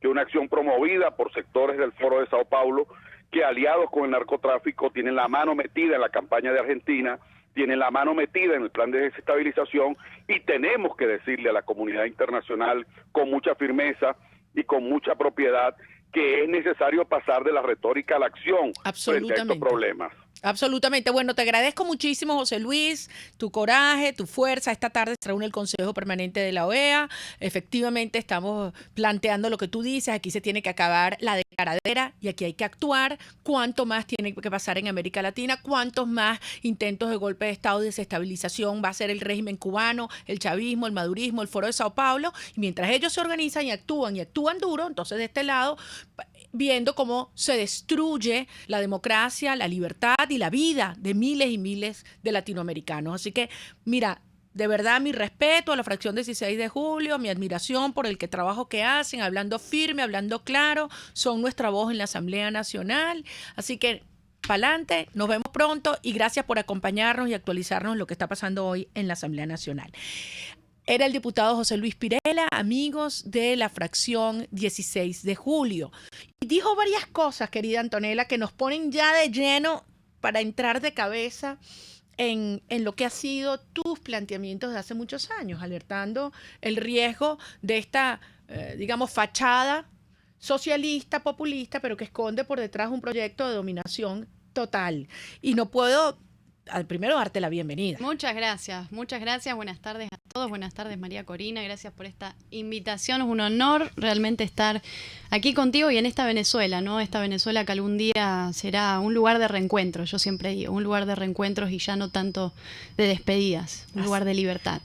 que una acción promovida por sectores del Foro de Sao Paulo que, aliados con el narcotráfico, tienen la mano metida en la campaña de Argentina, tienen la mano metida en el plan de desestabilización, y tenemos que decirle a la comunidad internacional con mucha firmeza y con mucha propiedad que es necesario pasar de la retórica a la acción frente a estos problemas. Absolutamente. Bueno, te agradezco muchísimo, José Luis, tu coraje, tu fuerza. Esta tarde se reúne el Consejo Permanente de la OEA. Efectivamente, estamos planteando lo que tú dices. Aquí se tiene que acabar la declaradera y aquí hay que actuar. ¿Cuánto más tiene que pasar en América Latina? ¿Cuántos más intentos de golpe de Estado, de desestabilización va a hacer el régimen cubano, el chavismo, el madurismo, el Foro de Sao Paulo? Y mientras ellos se organizan y actúan duro, entonces de este lado, viendo cómo se destruye la democracia, la libertad y la vida de miles y miles de latinoamericanos. Así que, mira, de verdad mi respeto a la fracción 16 de julio, mi admiración por el trabajo que hacen, hablando firme, hablando claro, son nuestra voz en la Asamblea Nacional. Así que, pa'lante, nos vemos pronto y gracias por acompañarnos y actualizarnos lo que está pasando hoy en la Asamblea Nacional. Era el diputado José Luis Pirela, amigos de la fracción 16 de julio. Y dijo varias cosas, querida Antonella, que nos ponen ya de lleno para entrar de cabeza en lo que ha sido tus planteamientos de hace muchos años, alertando el riesgo de esta, fachada socialista, populista, pero que esconde por detrás un proyecto de dominación total. Y no puedo primero darte la bienvenida. Muchas gracias, buenas tardes a todos, buenas tardes María Corina, gracias por esta invitación, es un honor realmente estar aquí contigo y en esta Venezuela, ¿no? Esta Venezuela que algún día será un lugar de reencuentro, yo siempre digo, un lugar de reencuentros y ya no tanto de despedidas, un lugar de libertad.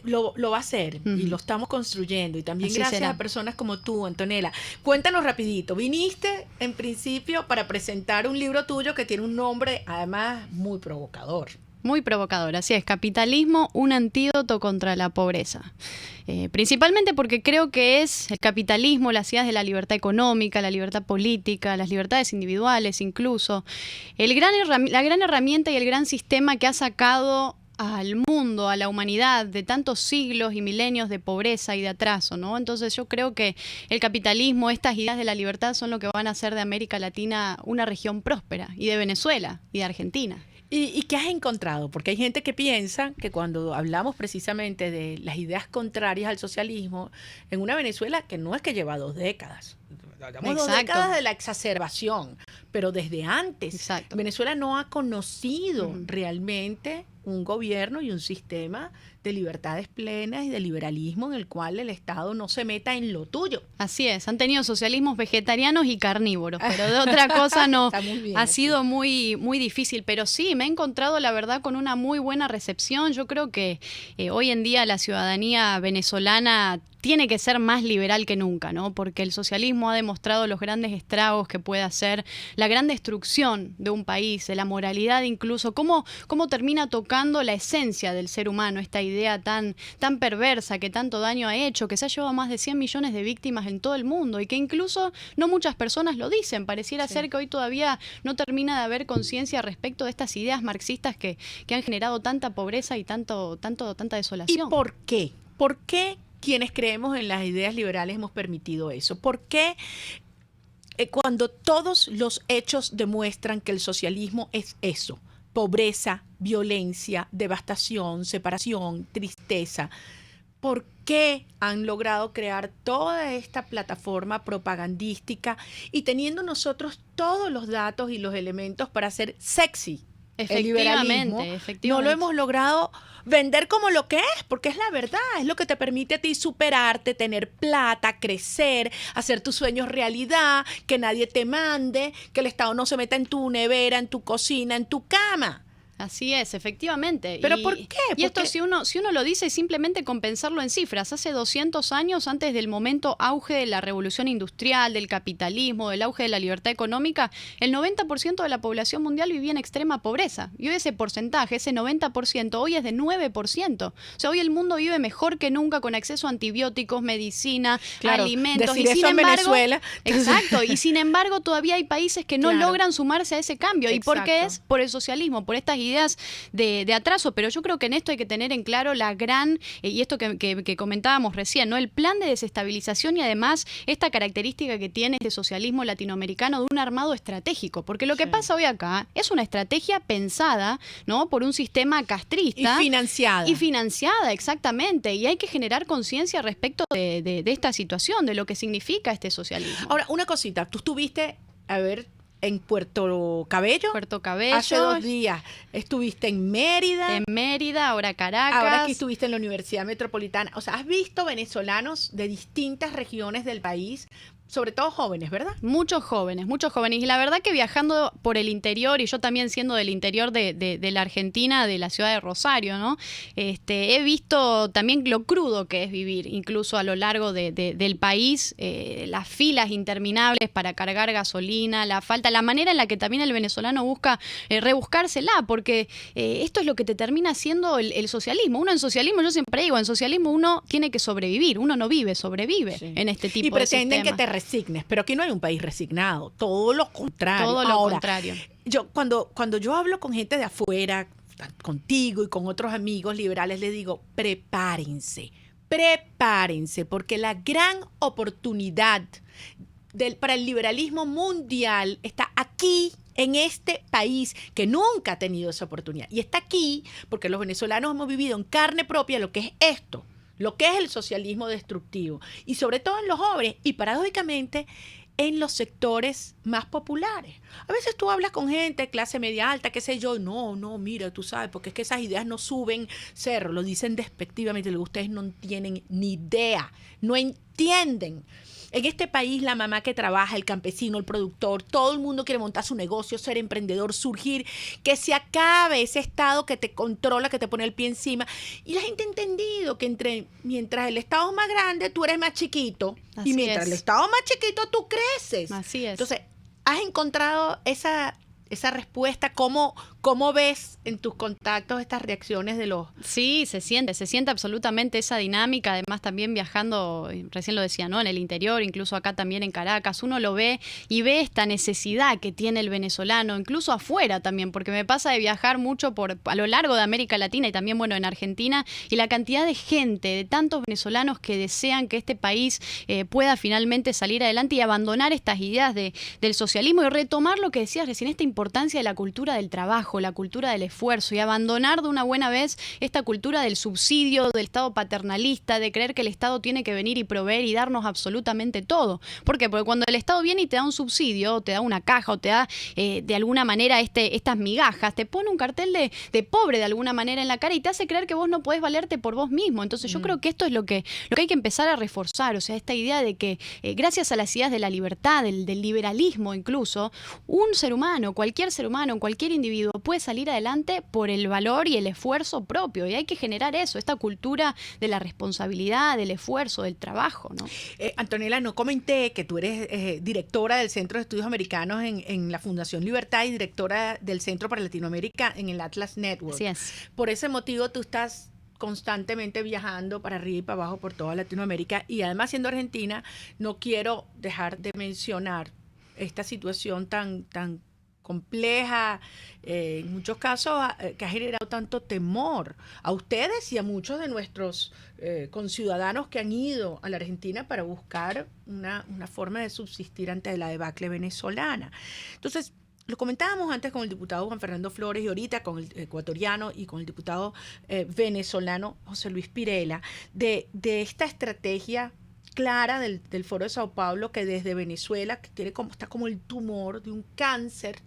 Lo va a ser y lo estamos construyendo y también así gracias será. A personas como tú, Antonella. Cuéntanos rapidito, viniste en principio para presentar un libro tuyo que tiene un nombre además muy provocador. Muy provocador, así es, Capitalismo, un antídoto contra la pobreza. Principalmente porque creo que es el capitalismo, las ideas de la libertad económica, la libertad política, las libertades individuales incluso, la gran herramienta y el gran sistema que ha sacado al mundo, a la humanidad, de tantos siglos y milenios de pobreza y de atraso, ¿no? Entonces yo creo que el capitalismo, estas ideas de la libertad son lo que van a hacer de América Latina una región próspera, y de Venezuela y de Argentina. ¿Y qué has encontrado? Porque hay gente que piensa que cuando hablamos precisamente de las ideas contrarias al socialismo, en una Venezuela que no es que lleva 2 décadas, llevamos 2 décadas de la exacerbación, pero desde antes. Exacto. Venezuela no ha conocido realmente un gobierno y un sistema de libertades plenas y de liberalismo en el cual el Estado no se meta en lo tuyo. Así es, han tenido socialismos vegetarianos y carnívoros, pero de otra cosa no. Ha sido muy, muy difícil, pero sí, me he encontrado la verdad con una muy buena recepción. Yo creo que hoy en día la ciudadanía venezolana tiene que ser más liberal que nunca, ¿no? Porque el socialismo ha demostrado los grandes estragos que puede hacer, la gran destrucción de un país, de la moralidad incluso, cómo termina tocando la esencia del ser humano, esta idea tan perversa que tanto daño ha hecho, que se ha llevado a más de 100 millones de víctimas en todo el mundo y que incluso no muchas personas lo dicen. Pareciera ser que hoy todavía no termina de haber conciencia respecto de estas ideas marxistas que han generado tanta pobreza y tanta desolación. ¿Y por qué? ¿Por qué quienes creemos en las ideas liberales hemos permitido eso? ¿Por qué cuando todos los hechos demuestran que el socialismo es eso? Pobreza, violencia, devastación, separación, tristeza. por qué han logrado crear toda esta plataforma propagandística y teniendo nosotros todos los datos y los elementos para hacer sexy el liberalismo, no lo hemos logrado vender como lo que es, porque es la verdad, es lo que te permite a ti superarte, tener plata, crecer, hacer tus sueños realidad, que nadie te mande, que el Estado no se meta en tu nevera, en tu cocina, en tu cama. Así es, efectivamente. ¿Pero por qué? Y esto, si uno lo dice, simplemente con pensarlo en cifras. Hace 200 años, antes del momento auge de la revolución industrial, del capitalismo, del auge de la libertad económica, el 90% de la población mundial vivía en extrema pobreza. Y hoy ese porcentaje, ese 90%, hoy es de 9%. O sea, hoy el mundo vive mejor que nunca con acceso a antibióticos, medicina, alimentos. Decir eso en Venezuela. Exacto. Y sin embargo, todavía hay países que no logran sumarse a ese cambio. Exacto. ¿Y por qué es? Por el socialismo, por estas ideas de atraso, pero yo creo que en esto hay que tener en claro la gran, y esto que comentábamos recién, ¿no? El plan de desestabilización y además esta característica que tiene este socialismo latinoamericano de un armado estratégico, porque lo que pasa hoy acá es una estrategia pensada, ¿no? Por un sistema castrista. Y financiada, exactamente, y hay que generar conciencia respecto de esta situación, de lo que significa este socialismo. Ahora, una cosita, tú estuviste, en Puerto Cabello. Hace 2 días. Estuviste en Mérida. Ahora Caracas. Ahora aquí estuviste en la Universidad Metropolitana. O sea, has visto venezolanos de distintas regiones del país, sobre todo jóvenes, ¿verdad? Muchos jóvenes. Y la verdad que viajando por el interior, y yo también siendo del interior de la Argentina, de la ciudad de Rosario, ¿no? He visto también lo crudo que es vivir, incluso a lo largo del país, las filas interminables para cargar gasolina, la manera en la que también el venezolano busca rebuscársela, porque esto es lo que te termina haciendo el socialismo. Uno en socialismo, yo siempre digo, en socialismo uno tiene que sobrevivir, uno no vive, sobrevive en este tipo de y pretenden sistema. que te resignes, pero aquí no hay un país resignado, todo lo contrario. Contrario. Yo cuando yo hablo con gente de afuera, contigo y con otros amigos liberales, les digo, prepárense, porque la gran oportunidad para el liberalismo mundial está aquí, en este país que nunca ha tenido esa oportunidad. Y está aquí porque los venezolanos hemos vivido en carne propia lo que es esto, lo que es el socialismo destructivo, y sobre todo en los jóvenes, y paradójicamente en los sectores más populares. A veces tú hablas con gente de clase media alta, qué sé yo, no, mira, tú sabes, porque es que esas ideas no suben cerro, lo dicen despectivamente, ustedes no tienen ni idea, no entienden. En este país la mamá que trabaja, el campesino, el productor, todo el mundo quiere montar su negocio, ser emprendedor, surgir, que se acabe ese Estado que te controla, que te pone el pie encima. Y la gente ha entendido que mientras el Estado es más grande, tú eres más chiquito. Y mientras el Estado es más chiquito, tú creces. Así es. Entonces, ¿has encontrado esa respuesta? ¿Cómo ves en tus contactos estas reacciones de los...? Sí, se siente absolutamente esa dinámica, además también viajando, recién lo decía, ¿no? En el interior, incluso acá también en Caracas, uno lo ve y ve esta necesidad que tiene el venezolano, incluso afuera también, porque me pasa de viajar mucho a lo largo de América Latina y también, bueno, en Argentina, y la cantidad de gente, de tantos venezolanos que desean que este país pueda finalmente salir adelante y abandonar estas ideas del socialismo y retomar lo que decías recién, esta importancia de la cultura del trabajo, la cultura del esfuerzo, y abandonar de una buena vez esta cultura del subsidio, del Estado paternalista, de creer que el Estado tiene que venir y proveer y darnos absolutamente todo. ¿Por qué? Porque cuando el Estado viene y te da un subsidio, o te da una caja, o te da de alguna manera estas migajas, te pone un cartel de pobre de alguna manera en la cara y te hace creer que vos no podés valerte por vos mismo. Entonces yo creo que esto es lo que hay que empezar a reforzar, o sea, esta idea de que gracias a las ideas de la libertad, del liberalismo incluso, un ser humano, cualquier ser humano, cualquier individuo puede salir adelante por el valor y el esfuerzo propio, y hay que generar eso, esta cultura de la responsabilidad, del esfuerzo, del trabajo, ¿no? Antonella, no comenté que tú eres directora del Centro de Estudios Americanos en la Fundación Libertad y directora del Centro para Latinoamérica en el Atlas Network. Así es. Por ese motivo tú estás constantemente viajando para arriba y para abajo por toda Latinoamérica, y además siendo argentina no quiero dejar de mencionar esta situación tan compleja, en muchos casos que ha generado tanto temor a ustedes y a muchos de nuestros conciudadanos que han ido a la Argentina para buscar una forma de subsistir ante la debacle venezolana. Entonces, lo comentábamos antes con el diputado Juan Fernando Flores y ahorita con el ecuatoriano y con el diputado venezolano José Luis Pirela, de esta estrategia clara del Foro de Sao Paulo, que desde Venezuela que está como el tumor de un cáncer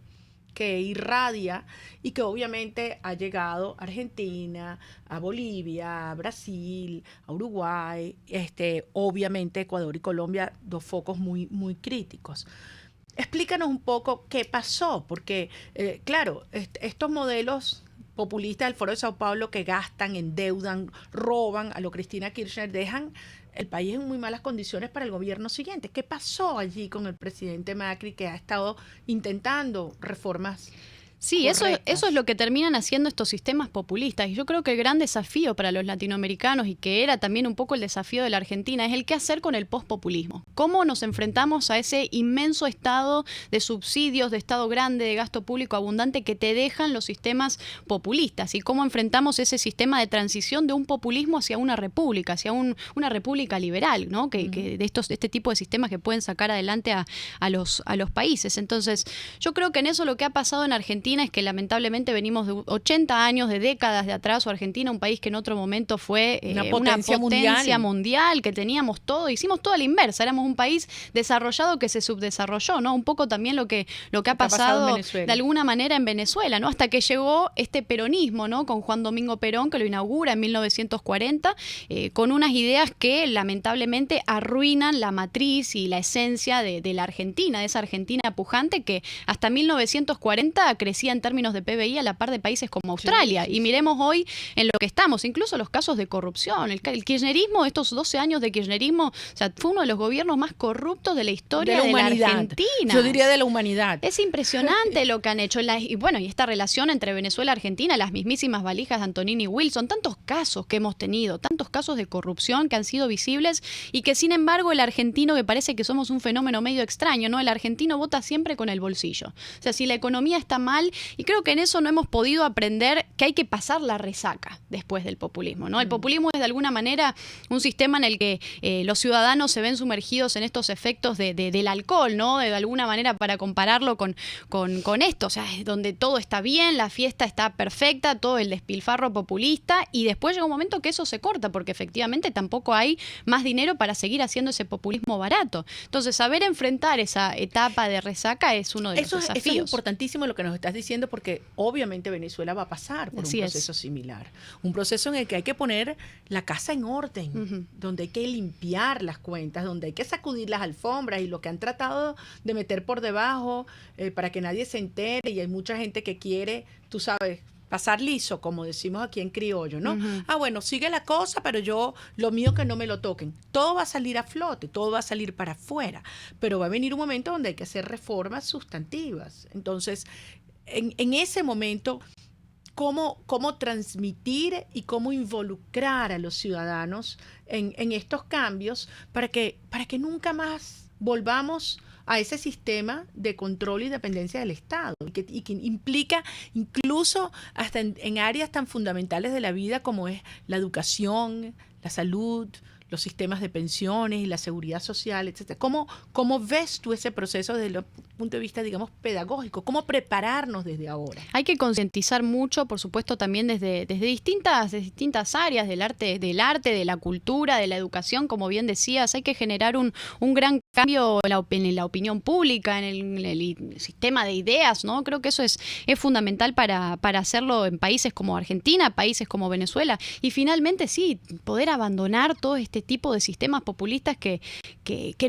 que irradia y que obviamente ha llegado a Argentina, a Bolivia, a Brasil, a Uruguay, obviamente Ecuador y Colombia, dos focos muy, muy críticos. Explícanos un poco qué pasó, porque claro, estos modelos populistas del Foro de Sao Paulo que gastan, endeudan, roban a lo Cristina Kirchner, dejan el país en muy malas condiciones para el gobierno siguiente. ¿Qué pasó allí con el presidente Macri, que ha estado intentando reformas? Sí, eso es lo que terminan haciendo estos sistemas populistas. Y yo creo que el gran desafío para los latinoamericanos, y que era también un poco el desafío de la Argentina, es el qué hacer con el pospopulismo. ¿Cómo nos enfrentamos a ese inmenso estado de subsidios, de estado grande, de gasto público abundante que te dejan los sistemas populistas? Y cómo enfrentamos ese sistema de transición de un populismo hacia una república, hacia una república liberal, ¿no? Que de este tipo de sistemas que pueden sacar adelante a los países. Entonces, yo creo que en eso lo que ha pasado en Argentina es que lamentablemente venimos de 80 años, de décadas de atraso. Argentina, un país que en otro momento fue una potencia mundial, que teníamos todo, hicimos todo a la inversa, éramos un país desarrollado que se subdesarrolló, ¿no? Un poco también lo que ha pasado de alguna manera en Venezuela, ¿no? Hasta que llegó este peronismo, ¿no? Con Juan Domingo Perón, que lo inaugura en 1940, con unas ideas que lamentablemente arruinan la matriz y la esencia de la Argentina, de esa Argentina pujante que hasta 1940 crecía en términos de PBI a la par de países como Australia. Y miremos hoy en lo que estamos, incluso los casos de corrupción. El kirchnerismo, estos 12 años de kirchnerismo, o sea, fue uno de los gobiernos más corruptos de la historia de la Argentina. Yo diría de la humanidad. Es impresionante lo que han hecho. Y esta relación entre Venezuela y Argentina, las mismísimas valijas de Antonini y Wilson, tantos casos que hemos tenido, tantos casos de corrupción que han sido visibles y que sin embargo el argentino, que parece que somos un fenómeno medio extraño, ¿no? El argentino vota siempre con el bolsillo. O sea, si la economía está mal, y creo que en eso no hemos podido aprender que hay que pasar la resaca después del populismo, ¿no? El populismo es de alguna manera un sistema en el que los ciudadanos se ven sumergidos en estos efectos del alcohol, ¿no? De alguna manera, para compararlo con esto, o sea, es donde todo está bien, la fiesta está perfecta, todo el despilfarro populista, y después llega un momento que eso se corta, porque efectivamente tampoco hay más dinero para seguir haciendo ese populismo barato. Entonces, saber enfrentar esa etapa de resaca es uno de los desafíos. Eso es importantísimo lo que nos estás diciendo, porque obviamente Venezuela va a pasar por un proceso similar. Un proceso en el que hay que poner la casa en orden, donde hay que limpiar las cuentas, donde hay que sacudir las alfombras y lo que han tratado de meter por debajo para que nadie se entere, y hay mucha gente que quiere, tú sabes, pasar liso, como decimos aquí en criollo, ¿no? Bueno, sigue la cosa, pero lo mío que no me lo toquen. Todo va a salir a flote, todo va a salir para afuera, pero va a venir un momento donde hay que hacer reformas sustantivas. Entonces, en ese momento, ¿cómo transmitir y cómo involucrar a los ciudadanos en estos cambios para que nunca más volvamos a ese sistema de control y dependencia del Estado, y que implica incluso hasta en áreas tan fundamentales de la vida como es la educación, la salud, los sistemas de pensiones y la seguridad social, etcétera? ¿Cómo ves tú ese proceso desde el punto de vista, digamos, pedagógico? ¿Cómo prepararnos desde ahora? Hay que concientizar mucho, por supuesto, también desde distintas áreas del arte, de la cultura, de la educación, como bien decías. Hay que generar un gran cambio en la opinión pública, en el sistema de ideas, ¿no? Creo que eso es fundamental para hacerlo en países como Argentina, países como Venezuela, y finalmente sí, poder abandonar todo este tipo de sistemas populistas que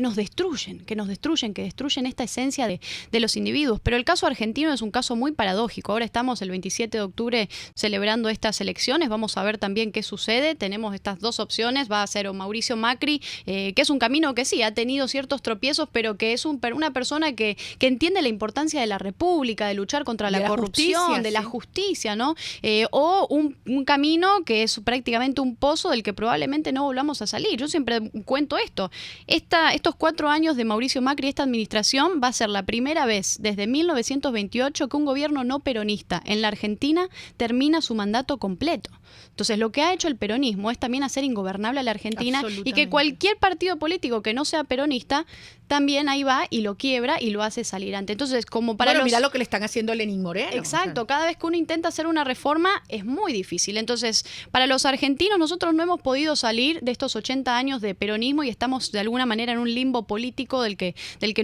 nos destruyen, que destruyen esta esencia de los individuos. Pero el caso argentino es un caso muy paradójico. Ahora estamos el 27 de octubre celebrando estas elecciones, vamos a ver también qué sucede. Tenemos estas dos opciones, va a ser o Mauricio Macri, que es un camino que sí, ha tenido ciertos tropiezos, pero que es una persona que entiende la importancia de la república, de luchar contra la corrupción, de la justicia, ¿no? O un camino que es prácticamente un pozo del que probablemente no volvamos a salir. Yo siempre cuento esto. Estos 4 años de Mauricio Macri, esta administración, va a ser la primera vez desde 1928 que un gobierno no peronista en la Argentina termina su mandato completo. Entonces, lo que ha hecho el peronismo es también hacer ingobernable a la Argentina, y que cualquier partido político que no sea peronista también ahí va y lo quiebra y lo hace salir antes. Entonces, como para mira lo que le están haciendo a Lenín Moreno. Exacto, cada vez que uno intenta hacer una reforma es muy difícil. Entonces, para los argentinos, nosotros no hemos podido salir de estos 80 años de peronismo y estamos de alguna manera en un limbo político del que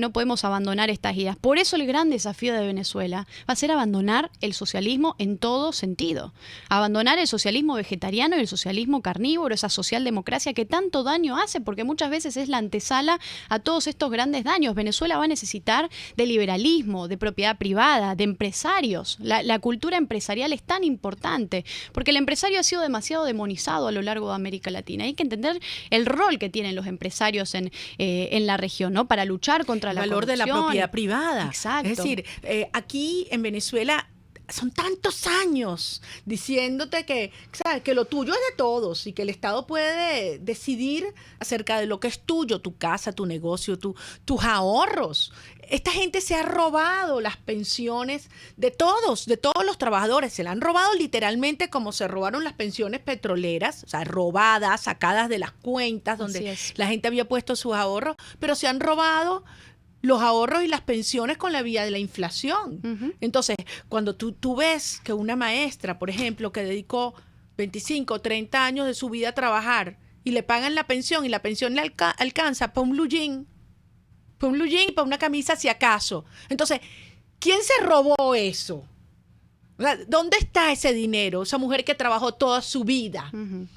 no podemos abandonar estas ideas. Por eso el gran desafío de Venezuela va a ser abandonar el socialismo en todo sentido. Abandonar el socialismo vegetariano y el socialismo carnívoro, esa socialdemocracia que tanto daño hace, porque muchas veces es la antesala a todos estos grandes daños. Venezuela va a necesitar de liberalismo, de propiedad privada, de empresarios. La cultura empresarial es tan importante, porque el empresario ha sido demasiado demonizado a lo largo de América Latina. Hay que entender el rol que tienen los empresarios en la región, ¿no? Para luchar contra la corrupción. El valor de la propiedad privada. Exacto. Es decir, aquí en Venezuela son tantos años diciéndote que lo tuyo es de todos y que el Estado puede decidir acerca de lo que es tuyo, tu casa, tu negocio, tus ahorros. Esta gente se ha robado las pensiones de todos los trabajadores. Se la han robado literalmente como se robaron las pensiones petroleras, o sea, robadas, sacadas de las cuentas donde la gente había puesto sus ahorros, pero se han robado los ahorros y las pensiones con la vía de la inflación. Uh-huh. Entonces, cuando tú ves que una maestra, por ejemplo, que dedicó 25 o 30 años de su vida a trabajar y le pagan la pensión y la pensión le alcanza para un blue jean y para una camisa si acaso. Entonces, ¿quién se robó eso? ¿Dónde está ese dinero? Esa mujer que trabajó toda su vida. Uh-huh.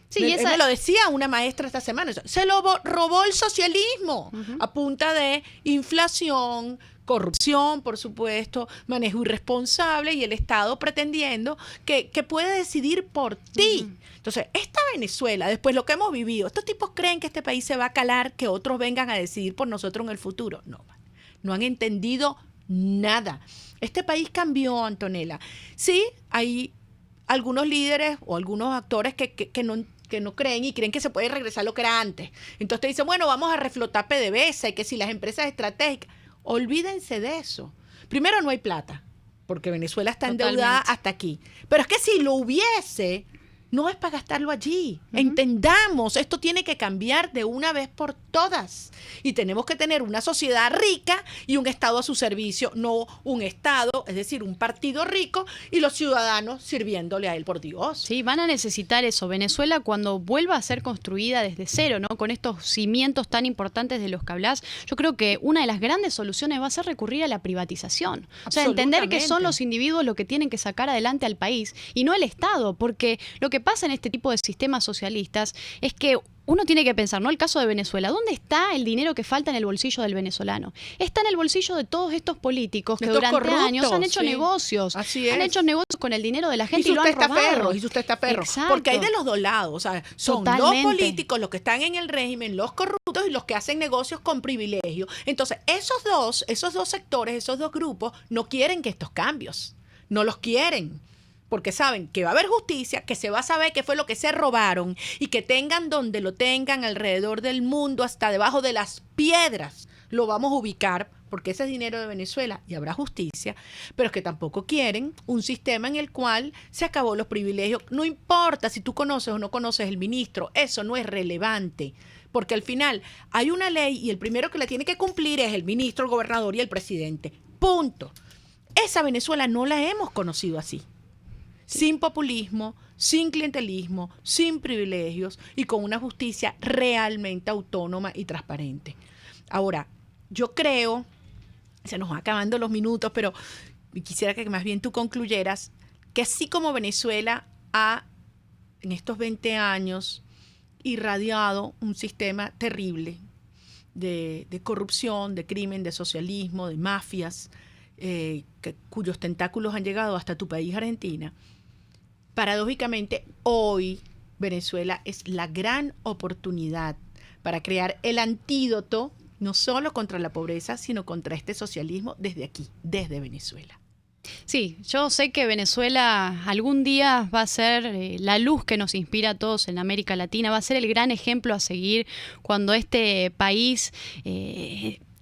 Sí, me lo decía una maestra esta semana. Se lo robó el socialismo a punta de inflación, corrupción, por supuesto, manejo irresponsable y el Estado pretendiendo que puede decidir por ti. Entonces, esta Venezuela, después de lo que hemos vivido, estos tipos creen que este país se va a calar, que otros vengan a decidir por nosotros en el futuro. No han entendido nada. Este país cambió, Antonella. Sí, hay algunos líderes o algunos actores que no creen y creen que se puede regresar lo que era antes. Entonces te dicen, bueno, vamos a reflotar PDVSA y que si las empresas estratégicas. Olvídense de eso. Primero, no hay plata, porque Venezuela está endeudada hasta aquí. Pero es que si lo hubiese, no es para gastarlo allí. Uh-huh. Entendamos, esto tiene que cambiar de una vez por todas. Y tenemos que tener una sociedad rica y un Estado a su servicio, no un Estado, es decir, un partido rico y los ciudadanos sirviéndole a él, por Dios. Sí, van a necesitar eso. Venezuela, cuando vuelva a ser construida desde cero, ¿no? Con estos cimientos tan importantes de los que hablás, yo creo que una de las grandes soluciones va a ser recurrir a la privatización. O sea, entender que son los individuos los que tienen que sacar adelante al país y no el Estado, porque lo que pasa en este tipo de sistemas socialistas es que uno tiene que pensar, ¿no? El caso de Venezuela, ¿dónde está el dinero que falta en el bolsillo del venezolano? Está en el bolsillo de todos estos políticos que durante años han hecho negocios. Así es. Han hecho negocios con el dinero de la gente y lo han robado. Y usted está perro. Exacto. Porque hay de los dos lados. O sea, son los políticos los que están en el régimen, los corruptos y los que hacen negocios con privilegio. Entonces, esos dos sectores, esos dos grupos, no quieren que estos cambios. No los quieren. Porque saben que va a haber justicia, que se va a saber qué fue lo que se robaron y que tengan donde lo tengan alrededor del mundo, hasta debajo de las piedras, lo vamos a ubicar, porque ese es dinero de Venezuela y habrá justicia, pero es que tampoco quieren un sistema en el cual se acabó los privilegios. No importa si tú conoces o no conoces el ministro, eso no es relevante. Porque al final hay una ley y el primero que la tiene que cumplir es el ministro, el gobernador y el presidente. Punto. Esa Venezuela no la hemos conocido así. Sin populismo, sin clientelismo, sin privilegios y con una justicia realmente autónoma y transparente. Ahora, yo creo, se nos van acabando los minutos, pero quisiera que más bien tú concluyeras que así como Venezuela ha, en estos 20 años, irradiado un sistema terrible de corrupción, de crimen, de socialismo, de mafias, cuyos tentáculos han llegado hasta tu país, Argentina. Paradójicamente, hoy Venezuela es la gran oportunidad para crear el antídoto, no solo contra la pobreza, sino contra este socialismo desde aquí, desde Venezuela. Sí, yo sé que Venezuela algún día va a ser la luz que nos inspira a todos en América Latina, va a ser el gran ejemplo a seguir cuando este país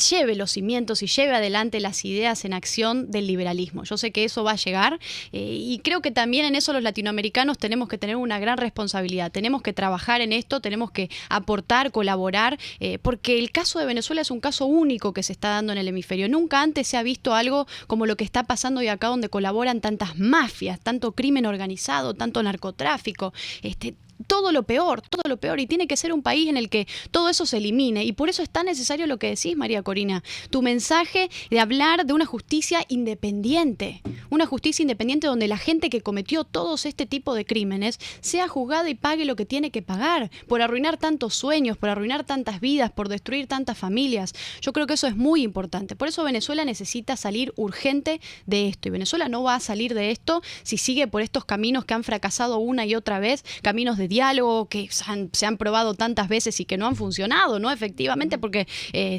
lleve los cimientos y lleve adelante las ideas en acción del liberalismo. Yo sé que eso va a llegar y creo que también en eso los latinoamericanos tenemos que tener una gran responsabilidad. Tenemos que trabajar en esto, tenemos que aportar, colaborar, porque el caso de Venezuela es un caso único que se está dando en el hemisferio. Nunca antes se ha visto algo como lo que está pasando hoy acá, donde colaboran tantas mafias, tanto crimen organizado, tanto narcotráfico, todo lo peor, y tiene que ser un país en el que todo eso se elimine, y por eso es tan necesario lo que decís, María Corina, tu mensaje de hablar de una justicia independiente donde la gente que cometió todos este tipo de crímenes sea juzgada y pague lo que tiene que pagar por arruinar tantos sueños, por arruinar tantas vidas, por destruir tantas familias. Yo creo que eso es muy importante. Por eso Venezuela necesita salir urgente de esto, y Venezuela no va a salir de esto si sigue por estos caminos que han fracasado una y otra vez, caminos de diálogo que se han probado tantas veces y que no han funcionado, ¿no? Efectivamente, porque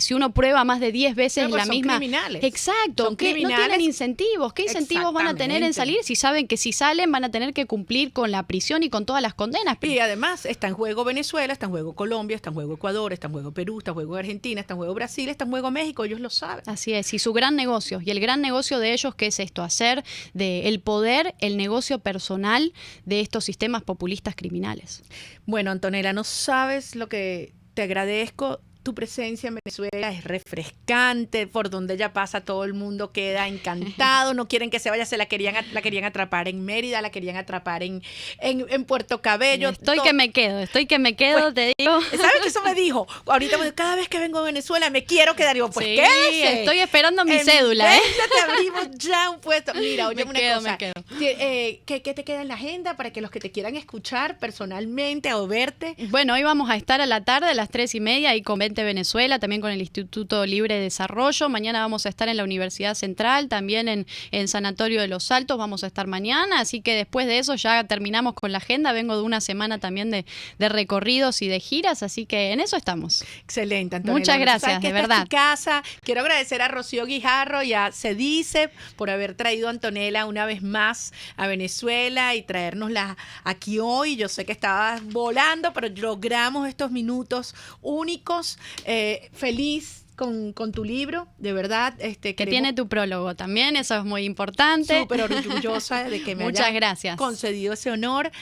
si uno prueba más de 10 veces la misma... Son criminales. Exacto, son que criminales. No tienen incentivos. ¿Qué incentivos van a tener en salir si saben que si salen van a tener que cumplir con la prisión y con todas las condenas? Y además está en juego Venezuela, está en juego Colombia, está en juego Ecuador, está en juego Perú, está en juego Argentina, está en juego Brasil, está en juego México, ellos lo saben. Así es, y su gran negocio, y el gran negocio de ellos, ¿qué es esto? Hacer del poder el negocio personal de estos sistemas populistas criminales. Bueno, Antonella, no sabes lo que te agradezco. Tu presencia en Venezuela es refrescante, por donde ella pasa todo el mundo queda encantado, no quieren que se vaya, la querían atrapar en Mérida, la querían atrapar en Puerto Cabello. Estoy que me quedo, pues, te digo. ¿Sabes qué eso me dijo? Ahorita cada vez que vengo a Venezuela me quiero quedar, digo, pues sí, quédese. Estoy esperando mi cédula, te abrimos ya un puesto. Mira, oye, me quedo. ¿Qué te queda en la agenda para que los que te quieran escuchar personalmente o verte? Bueno, hoy vamos a estar a la tarde a las 3:30 ahí con Venezuela, también con el Instituto Libre de Desarrollo. Mañana vamos a estar en la Universidad Central, también en Sanatorio de los Altos vamos a estar mañana, así que después de eso ya terminamos con la agenda. Vengo de una semana también de recorridos y de giras, así que en eso estamos. Excelente, Antonella. Muchas gracias, de verdad. Es tu casa. Quiero agradecer a Rocío Guijarro y a Cedice por haber traído a Antonella una vez más a Venezuela y traérnosla aquí hoy. Yo sé que estabas volando, pero logramos estos minutos únicos. Feliz con tu libro, de verdad. Que tiene tu prólogo también, eso es muy importante. Súper orgullosa de que me Muchas hayas gracias. concedido ese honor.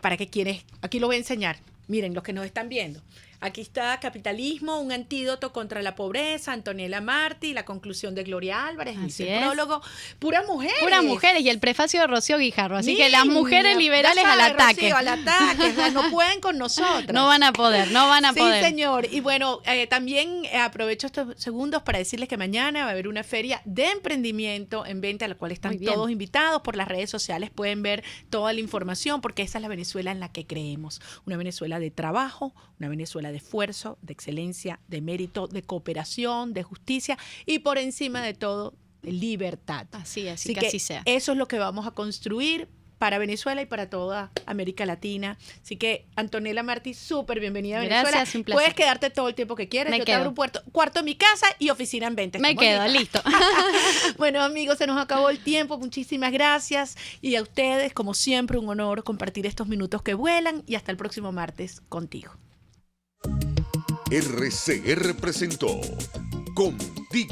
Para que quienes, aquí lo voy a enseñar, miren los que nos están viendo. Aquí está Capitalismo, un antídoto contra la pobreza, Antonella Martí, la conclusión de Gloria Álvarez, dice el prólogo. Puras mujeres. Y el prefacio de Rocío Guijarro. Así que las mujeres liberales al ataque. Rocío, al ataque. No pueden con nosotras. No van a poder. Sí, señor. Y bueno, también aprovecho estos segundos para decirles que mañana va a haber una feria de emprendimiento en Venta, a la cual están todos invitados. Por las redes sociales pueden ver toda la información, porque esa es la Venezuela en la que creemos. Una Venezuela de trabajo, una Venezuela de esfuerzo, de excelencia, de mérito, de cooperación, de justicia y por encima de todo, de libertad. Así que así sea. Eso es lo que vamos a construir para Venezuela y para toda América Latina. Así que, Antonella Martí, súper bienvenida a Venezuela. Gracias, un placer. Puedes quedarte todo el tiempo que quieras. Yo te abro un cuarto en mi casa y oficina en Venta. Me quedo, listo. Bueno, amigos, se nos acabó el tiempo. Muchísimas gracias. Y a ustedes, como siempre, un honor compartir estos minutos que vuelan. Y hasta el próximo martes contigo. RCR presentó Contigo.